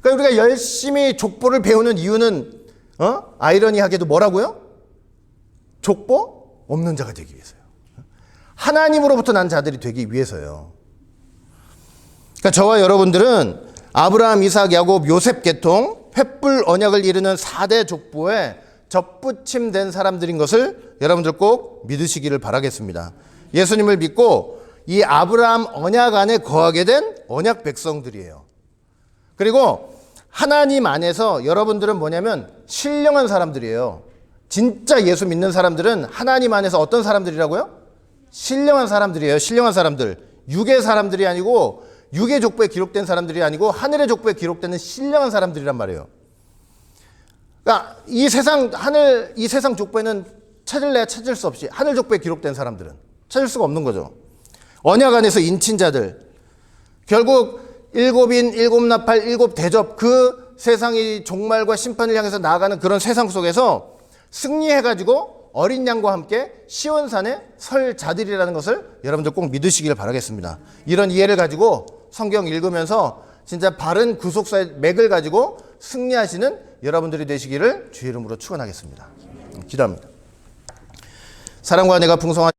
그러니까 우리가 열심히 족보를 배우는 이유는 아이러니하게도 뭐라고요? 족보 없는 자가 되기 위해서요. 하나님으로부터 난 자들이 되기 위해서요. 그러니까 저와 여러분들은 아브라함, 이삭, 야곱, 요셉 계통, 횃불 언약을 이루는 4대 족보에 접붙임된 사람들인 것을 여러분들 꼭 믿으시기를 바라겠습니다. 예수님을 믿고 이 아브라함 언약 안에 거하게 된 언약 백성들이에요. 그리고 하나님 안에서 여러분들은 뭐냐면 신령한 사람들이에요. 진짜 예수 믿는 사람들은 하나님 안에서 어떤 사람들이라고요? 신령한 사람들이에요. 신령한 사람들. 육의 사람들이 아니고 육의 족보에 기록된 사람들이 아니고 하늘의 족보에 기록되는 신령한 사람들이란 말이에요. 그러니까 이 세상 족보에는 찾을래야 찾을 수 없이 하늘 족보에 기록된 사람들은 찾을 수가 없는 거죠. 언약 안에서 인친 자들. 결국 일곱인, 일곱 나팔, 일곱 대접 그 세상이 종말과 심판을 향해서 나아가는 그런 세상 속에서 승리해가지고 어린 양과 함께 시온산에 설 자들이라는 것을 여러분들 꼭 믿으시길 바라겠습니다. 이런 이해를 가지고 성경 읽으면서 진짜 바른 구속사의 맥을 가지고 승리하시는 여러분들이 되시기를 주의 이름으로 축원하겠습니다. 기도합니다. 사랑과 내가 풍성한